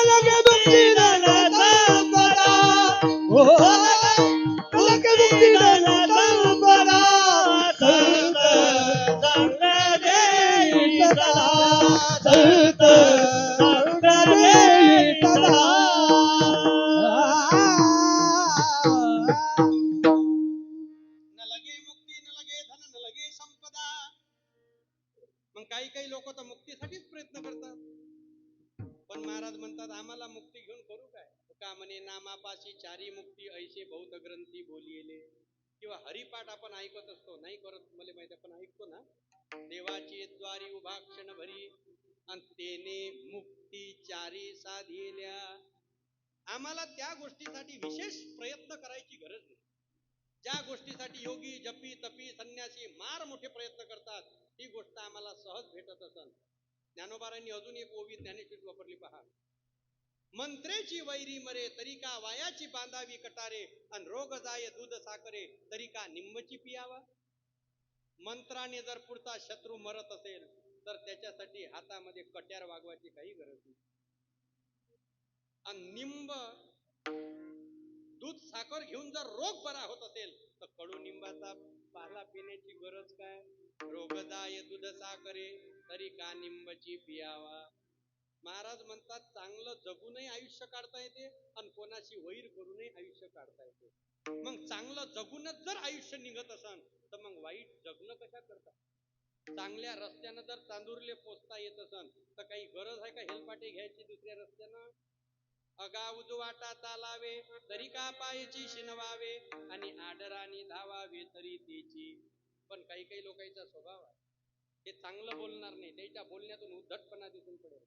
लगे मुक्ती दाना संपदा लगे मुक्ती दाना संपदा संत संग देई सदा संत संग देई सदा न लगे मुक्ती न लगे धन न लगे संपदा. मग काही काही लोक तर मुक्तीसाठीच प्रयत्न करतात. पण महाराज म्हणतात आम्हाला मुक्ती घेऊन करू काय. का म्हणे नामापाशी चारी मुक्ती ऐसे बहुत ग्रंथी बोलिले. किंवा हरिपाठ आपण ऐकत असतो, नाही करत मला माहिती पण ऐकतो ना. देवाची द्वारी उभा क्षण भरी आणि तेने मुक्ती चारी साधिल्या. आम्हाला त्या गोष्टीसाठी विशेष प्रयत्न करायची गरज नाही. ज्या गोष्टीसाठी योगी जपी तपी संन्यासी मार मोठे प्रयत्न करतात, ती गोष्ट आम्हाला सहज भेटत असन. ज्ञानोबारांनी अजून एक ओवी ज्ञानेश्वरी वापरली पहा. मंत्रेची वैरी मरे तरी का वायाची बांधावी कटारे आणि रोग जाय दूध साखरे तरी का निंबची पियावा. मंत्राने जर पुढचा शत्रू मरत असेल तर त्याच्यासाठी हातामध्ये कट्यार वागवायची काही गरज नाही. आणि निंब दूध साखर घेऊन जर रोग बरा होत असेल तर कडुनिंबाचा पाला पिण्याची गरज काय. रोग जाय दूध साखरे तरी का निंबची पियावा. महाराज म्हणतात चांगलं जगूनही आयुष्य काढता येते आणि कोणाशी वैर करूनही आयुष्य काढता येते. मग चांगलं जगूनच जर आयुष्य निघत असन तर मग वाईट जगणं कशा करता. चांगल्या रस्त्यानं जर चांदुरले पोचता येत असन तर काही गरज आहे का हेलपाटे घ्यायची दुसऱ्या रस्त्यानं. अगा उजवाटा चालावे तरी का पायची शिनवावे आणि आदराने धावावे तरी त्याची. पण काही काही लोकांचा स्वभाव आहे ते चांगलं बोलणार नाही, त्याच्या बोलण्यातून उद्धटपणा दिसून पडेल.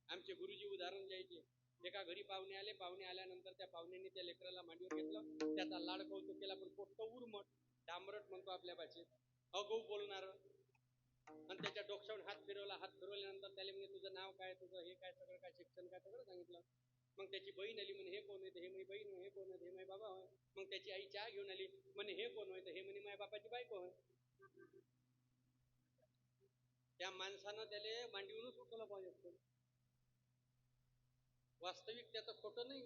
आमचे गुरुजी उदाहरण द्यायचे. एका घरी पाहुणे आले, पाहुणे आल्यानंतर त्या पाहुण्यांनी त्या लेकराला मांडीवर घेतलं, त्याचा लाड कौतुक केला, पण पोट्ट उर्मट डांबरट म्हणतो आपल्या भाषेत, अगौ बोलणार. आणि त्याच्या डोक्यावर हात फिरवला. हात फिरवल्यानंतर त्याला म्हणजे तुझं नाव काय, तुझं हे काय, सगळं काय, शिक्षण काय, सगळं सांगितलं. मग त्याची बहीण आली, म्हणे हे कोण आहे. हे माझी बहीण होय. हे कोण आहे. हे माझे बाबा होय. मग त्याची आई चहा घेऊन आली, म्हणे हे कोण होय. हे म्हणे माझ्या बापाची बायको होय. त्या माणसानं त्याला मांडीवरूनच उचललं पाहिजे. वास्तविक त्याचं खोटं नाही,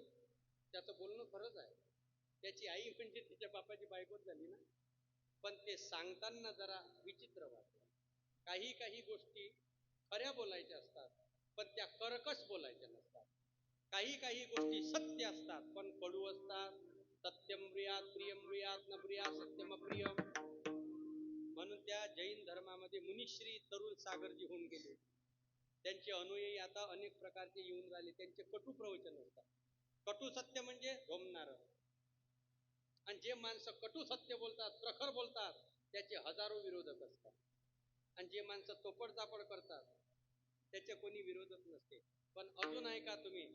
त्याचं बोलणं खरंच आहे. त्याची आई म्हणजे त्याच्या बापाची बायकोच झाली ना. पण ते सांगताना जरा विचित्र वाटतं. काही काही गोष्टी खऱ्या बोलायच्या असतात पण त्या कर्कश बोलायच्या नसतात. काही काही गोष्टी सत्य असतात पण कडू असतात. सत्यम ब्रियात प्रियम ब्रियात न ब्रियात सत्यम प्रियम. म्हणून त्या जैन धर्मामध्ये मुनिश्री तरुण सागरजी होऊन गेले. त्यांचे अनुयायी आता अनेक प्रकारचे येऊन राहिले. त्यांचे कटू प्रवचन असतात. कटू सत्य म्हणजे झोमणार. आणि जे माणसं कटू सत्य बोलतात, प्रखर बोलतात, त्याचे हजारो विरोधक असतात. आणि जे माणसं तोपड तापड करतात त्याचे कोणी विरोधक नसते. पण अजून ऐका तुम्ही,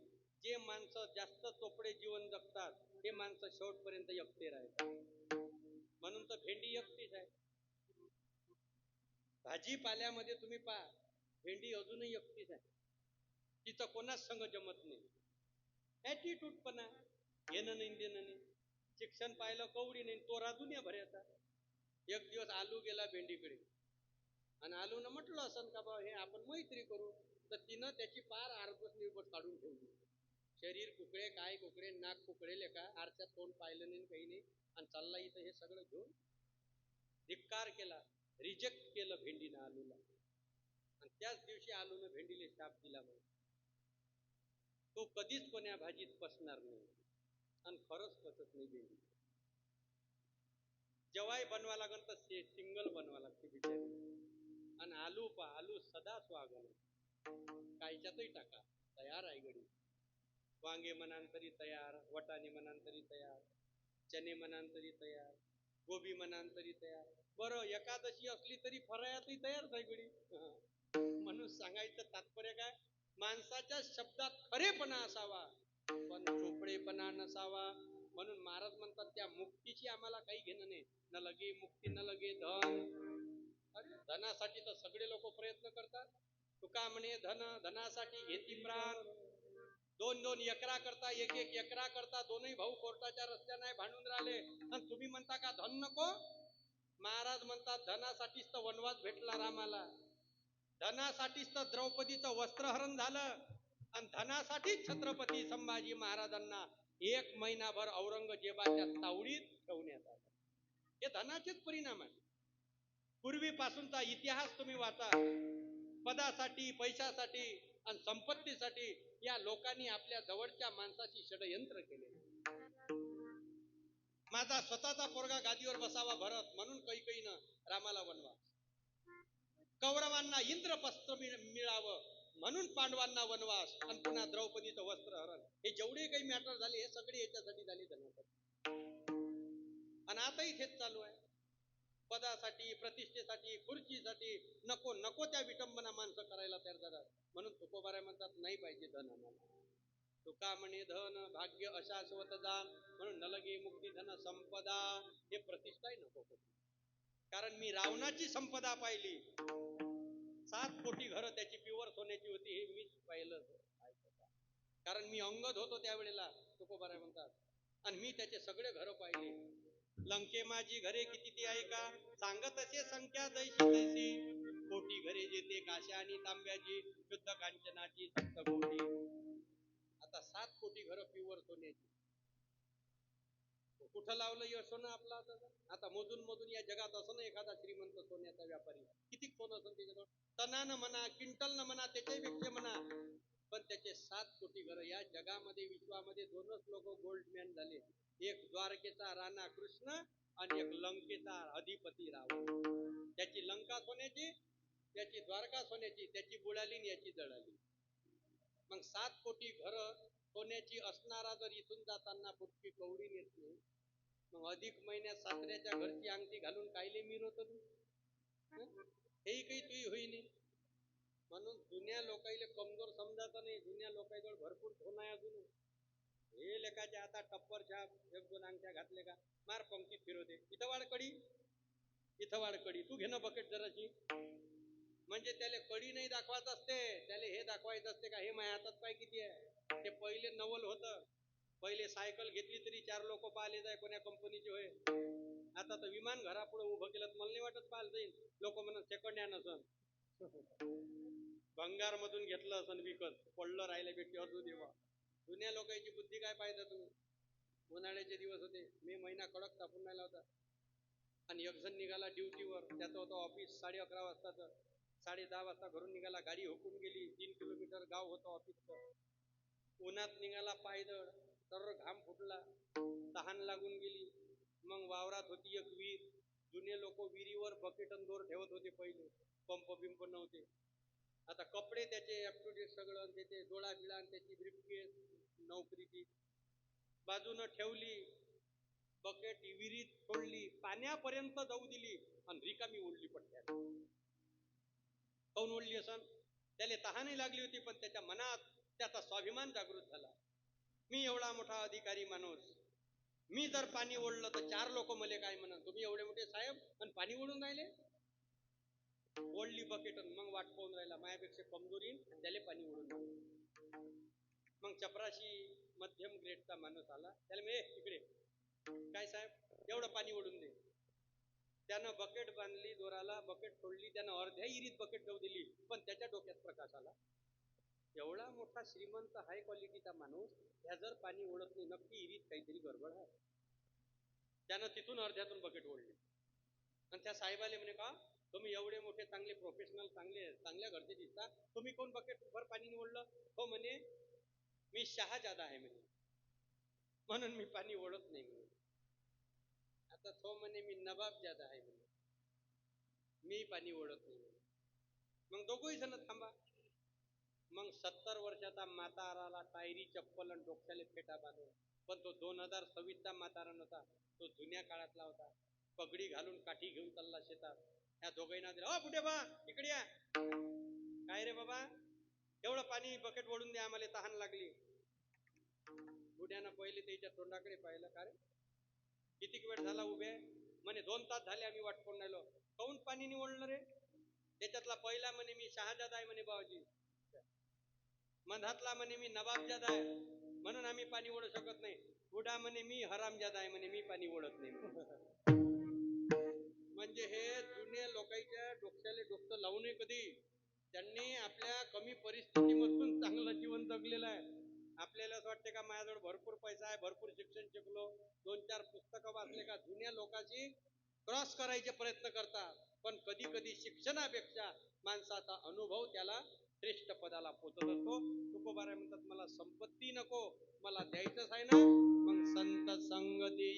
जे माणसं जास्त चोपडे जीवन जगतात ते माणसं शेवटपर्यंत एकटे राहतात. म्हणून तर भेंडी एकटीच आहे. भाजीपाल्यामध्ये तुम्ही पहा, भेंडी अजूनही एकटीच आहे. तिचं कोणाच संग जमत नाही. ॲटिट्यूडपणा, घेणं नाही देणं नाही. शिक्षण पाहिलं कवडी नाही, तो राधून भरायचा. एक दिवस आलू गेला भेंडीकडे आणि आलूनं म्हटलं असं का बा हे आपण मैत्री करू, तर तिनं त्याची पार आरबस निर्बस काढून ठेवली. शरीर कुकडे, काय कुकडे, नाक कुकडेले का, आरच्या तोंड पाहिलं नाही काही नाही. आणि चालला इथं हे सगळं घेऊन धिक्कार केला, रिजेक्ट केलं भेंडीनं आलूला. आणि त्याच दिवशी आलूनं भेंडीले शाप दिला. म्हणून तो कधीच कोण्या भाजीत पसणार नाही. आणि खरंच पचत नाही भेंडी. जेव्हाही बनवा लागल तर सिंगल बनवा लागते बिचारी. आणि आलू पहा, आलू सदा स्वागन, कायच्यातही टाका तयार आहे गडी. वांगे मनांतरी तयार, वटाणे मनांतरी तयार, चणे मनांतरी तयार, गोबी मनांतरी तयार. बरं एकादशी असली तरी फराळातही तयारच आहे गडी. म्हणून सांगायचं तात्पर्य काय, माणसाच्या शब्दात खरेपणा असावा पण चोपडेपणा नसावा. म्हणून महाराज म्हणतात त्या मुक्तीची आम्हाला काही घेणं नाही. न लगे मुक्ती न लगे धन. धनासाठी तर सगळे लोक प्रयत्न करतात. तुका म्हणे धनासाठी घेती प्राण. 2-2 एकरा करता, 1-1 एकरा करता दोनही भाऊ कोर्टाच्या रस्त्याने भांडून राहिले आणि तुम्ही म्हणता का धन नको. महाराज म्हणतात धनासाठीच तर वनवास भेटला रामाला. धनासाठीच तर द्रौपदीचं वस्त्रहरण झालं. आणि धनासाठी छत्रपती संभाजी महाराजांना 1 महिनाभर औरंगजेबाच्या तावडीत ठेवण्यात आलं. हे धनाचेच परिणाम आहे. पूर्वीपासूनचा इतिहास तुम्ही वाचा. पदासाठी, पैशासाठी आणि संपत्तीसाठी या लोकांनी आपल्या जवळच्या माणसाची षडयंत्र केले. माझा स्वतःचा पोरगा गादीवर बसावा भरत म्हणून कैकेयीनं रामाला वनवास, कौरवांना इंद्रप्रस्थ मिळावं म्हणून पांडवांना वनवास, आणि पुन्हा द्रौपदीचं वस्त्र हरण, हे जेवढे काही मॅटर झाले हे सगळे याच्यासाठी झाले धनासाठी. आणि आताही तेच चालू आहे. पदासाठी, प्रतिष्ठेसाठी, खुर्चीसाठी नको नको त्या विटंबना माणसं करायला तयार झातात. म्हणून तुकोबाराय म्हणतात नाही पाहिजे धन आम्हाला. तुका म्हणे धन भाग्य अशाश्वत जाण, म्हणून नलगे मुक्ती धन संपदा, हे प्रतिष्ठाही नको. कारण मी रावणाची संपदा पाहिली. 7 कोटी घरं त्याची प्युअर सोन्याची होती, हे मीच पाहिलं. कारण मी अंगद होतो त्यावेळेला, तुकोबाराय म्हणतात, आणि मी त्याचे सगळे घरं पाहिले. लंके माझी घरे किती ती आहे का, सांगत असे संख्या जैशी तैसी, कोटी घरे जेते काश्या आणि तांब्याची, शुद्ध कांचनाची 7 कोटी. आता 7 कोटी घरं प्युअर सोन्याची. कुठं लावलं हे सोनं आपलं? आता मोजून या जगात असं ना एखादा श्रीमंत सोन्याचा व्यापारी, किती सोनं असेल त्याच्याजवळ, टनानं म्हणा, क्विंटलनं म्हणा, त्याच्यापेक्षा म्हणा, पण त्याचे 7 कोटी घरं. या जगामध्ये, विश्वामध्ये 2च लोक गोल्डमॅन झाले. एक द्वारकेचा राणा कृष्ण आणि एक लंकेचा अधिपती रावण. त्याची लंका सोन्याची, त्याची द्वारका सोन्याची, त्याची बुडाली आणि याची जळाली. मग 7 कोटी घरं सोन्याची असणारा जर इथून जाताना फुटकी कवडी नेत नाही, मग अधिक महिन्यात सासऱ्याच्या घरची अंगठी घालून कायले मिरवत तू? हेही काही तुही होईनी. म्हणून जुन्या लोकांना कमजोर समजायचं नाही. जुन्या लोकांजवळ भरपूर धन आहे अजून. हे लेखाचे आता टप्पर छाप 1-2 अंगठ्या घातले का मार पंक्तीत फिरवते. इथं वाढ कडी, इथं वाढ कडी, तू घेणं बकेट जराशी. म्हणजे त्याला कडी नाही दाखवायचं असते, त्याला हे दाखवायचं असते का हे माझ्या हातात पाय किती आहे. ते पहिले नवल होतं. पहिले सायकल घेतली तरी 4 लोक पाहिले जाय कोण्या कंपनीचे होय. आता तर विमान घरापुढे उभं केलं तर मला नाही वाटत पाहायला जाईल. लोक म्हणत सेकंड हँड असन, भंगार मधून घेतलं असन विकत, पडलं राहिलं भेटी अर्धू देवा. जुन्या लोकांची बुद्धी काय पाहिजे तुम्ही. उन्हाळ्याचे दिवस होते, मे महिना कडक तापून राहिला होता, आणि एक जण निघाला ड्युटीवर. त्याचं होतं ऑफिस 11:30 वाजताचं. 10:30 वाजता घरून निघाला, गाडी हुकून गेली. 3 किलोमीटर गाव होतं ऑफिसचं. उन्हात निघाला पायदळ, तर घाम फुटला, तहान लागून गेली. मग वावरात होती एक विहीर. जुने लोक विहिरीवर बकेट आणि दोर ठेवत होते पहिले, पंप बिंप नव्हते. आता कपडे त्याचे अप टू डेट सगळं, त्याचे डोळा गिळा, त्याची ब्रीफकेस नोकरीची बाजूनं ठेवली. बकेट विहिरीत सोडली, पाण्यापर्यंत जाऊ दिली, आणि रिकामी ओढली पट्ट्यात. काऊन ओढली असन? त्याला तहानही लागली होती, पण त्याच्या मनात त्याचा स्वाभिमान जागृत झाला. मी एवढा मोठा अधिकारी माणूस, मी जर पाणी ओढलं तर 4 लोक मले काय म्हणत, तुम्ही एवढे मोठे साहेब आणि पाणी ओढून राहिले. ओढली बकेट, मग वाट पाहून राहिला माझ्यापेक्षा कमजोरी, त्याला पाणी ओढून. मग चपराशी मध्यम ग्रेडचा माणूस आला, त्याला मी इकडे काय साहेब एवढं पाणी ओढून दे. त्यानं बकेट बांधली दोराला, बकेट सोडली, त्यानं अर्ध्या इरीत बकेट जाऊ दिली, पण त्याच्या डोक्यात प्रकाश आला. एवढा मोठा श्रीमंत हाय क्वालिटीचा माणूस, ह्या जर पाणी ओढत नाही, नक्की इरीत काहीतरी गडबड आहे. त्यानं तिथून अर्ध्यातून बकेट ओढली, आणि त्या साहेबाले म्हणे का तुम्ही एवढे मोठे चांगले प्रोफेशनल, चांगल्या घरचे दिसता, तुम्ही कोण बकेट भर पाणी ओढलं? हो म्हणे मी शहाजादा आहे म्हणे, म्हणून मी पाणी ओढत नाही म्हणे. आता तो म्हणे मी नवाबजादा आहे म्हणे, मी पाणी ओढत नाही. मग दोघंही जण थांबा. मग 70 वर्षाचा म्हाताराला टायरी चप्पल आणि डोक्याला फेटा बांधून, पण तो 2026चा म्हातारा नव्हता, तो जुन्या काळातला होता. पगडी घालून काठी घेऊन चालला शेतात. ह्या दोघांना दिला, बुढे बा इकडे या. काय रे बाबा, एवढं पाणी बकेट ओढून द्या, आम्हाला तहान लागली. बुड्यानं पहिले त्याच्या तोंडाकडे पाहिलं, का रे किती वेळ झाला उभे? म्हणे 2 तास झाले आम्ही वाट पाहून राहिलो. काऊन पाणी निवडलं रे? त्याच्यातला पहिला म्हणे मी शहाजादा आहे म्हणे बाबाजी, मधातला म्हणे मी नवाबजादा आहे, म्हणून आम्ही पाणी ओढू शकत नाही. बुडा म्हणे मी हरामजादा आहे म्हणे, मी पाणी ओढत नाही. म्हणजे हे जुने लोकांच्या डोक्याला डोकं लावू नये कधी. त्यांनी आपल्या कमी परिस्थितीमधून चांगलं जीवन जगलेलं आहे. आपल्याला असं वाटते का माझ्याजवळ भरपूर पैसा आहे, भरपूर शिक्षण शिकलो, 2-4 पुस्तकं वाचले का जुन्या लोकांची क्रॉस करायचे प्रयत्न करतात. पण कधी कधी शिक्षणापेक्षा माणसाचा अनुभव त्याला श्रेष्ठ पदाला पोचत असतो. तुकोबाराय म्हणतात मला संपत्ती नको, मला द्यायचंच आहे ना मग संत संगती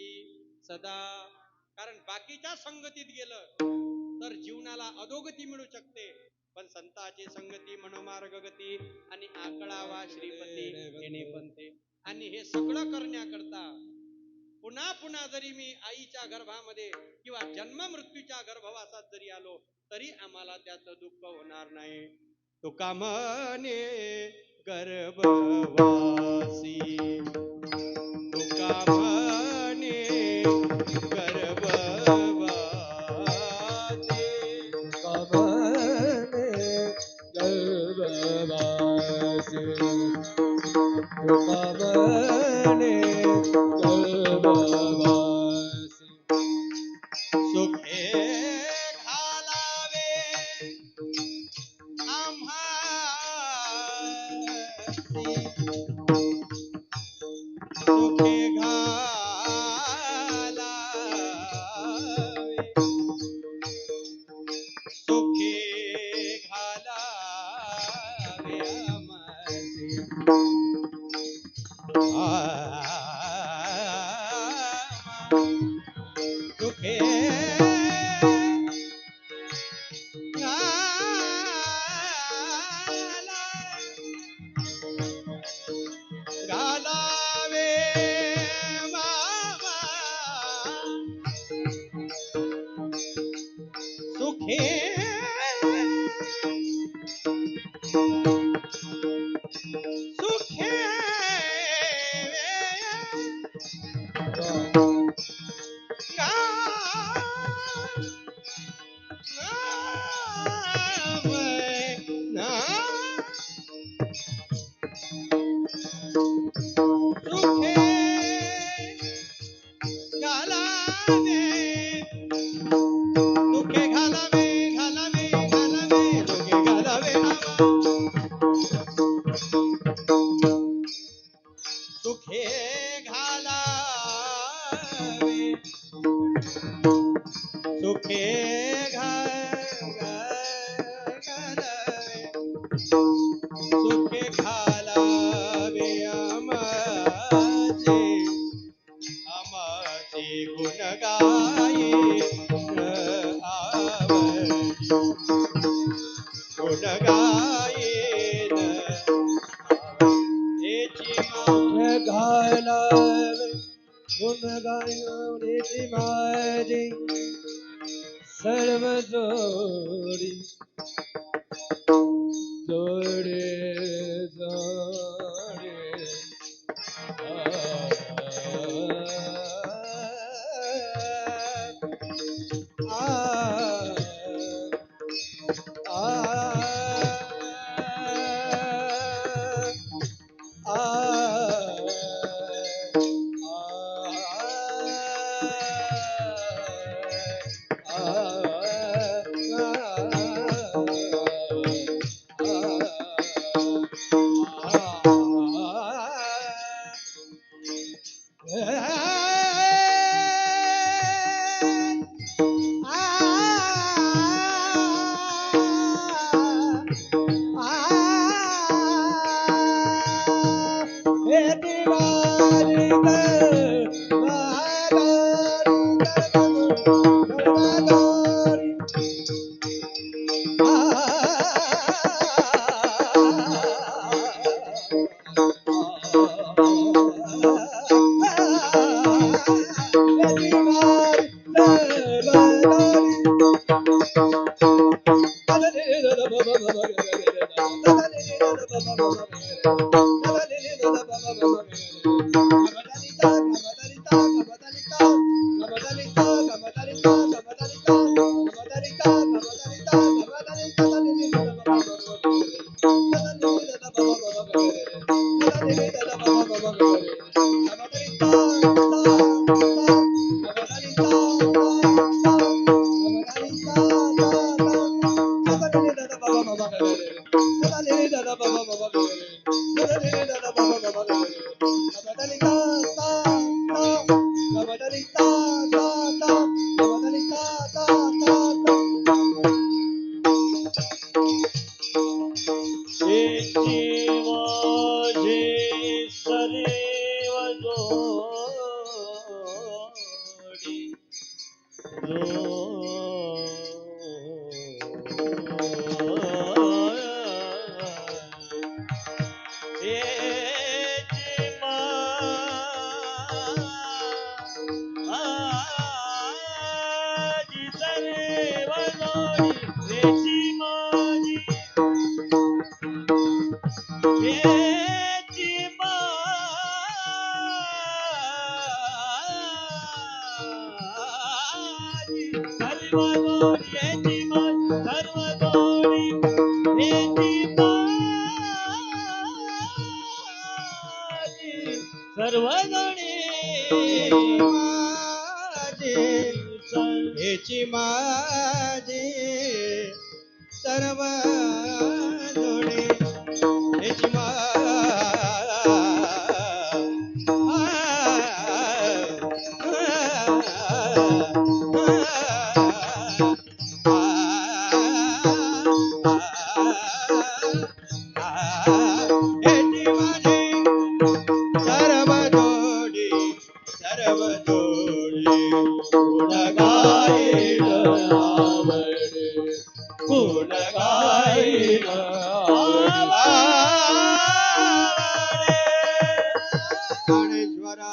सदा. कारण बाकीच्या संगतीत गेलं तर जीवनाला अधोगती मिळू शकते, पण संताची संगती मनोमार्ग गती आणि आकळावा श्रीपती येणे बनते. आणि हे सगळं करण्याकरता पुन्हा पुन्हा जरी मी आईच्या गर्भामध्ये किंवा जन्म मृत्यूच्या गर्भवासात जरी आलो तरी आम्हाला त्याचं दुःख होणार नाही. तुका म्हणे गर्भवासी, तुका म्हणे गर्भवासी, कमने गर्भवासी, कमने गर्भवासी. सुखे घालावे आम्हासी, सुखे घालावे, सुखे घालावे आम्हासी. सुखे घालावे मामा, सुखे सुखे सुखे घालावे, सुखे घालावे, सुखे घालावे आमाचे, आमाचे गुण गायेन आवडी, गुण गायेन आवडीची घालावे गुण गायची माझी सर्व जोडी, जोडे जोडे Baba एकी माझी सर्व जोडी एकी माझी सर्व जोडी एकी माझी एची माझी सर्व गोडी एची माझी सर्व गोडी एची माझी सर्व गोडी हेची माझी सर्व जोडी हेची सर्व जोडी गुण गायन आवडे गुण गायन आवडे ज्ञानेश्वरा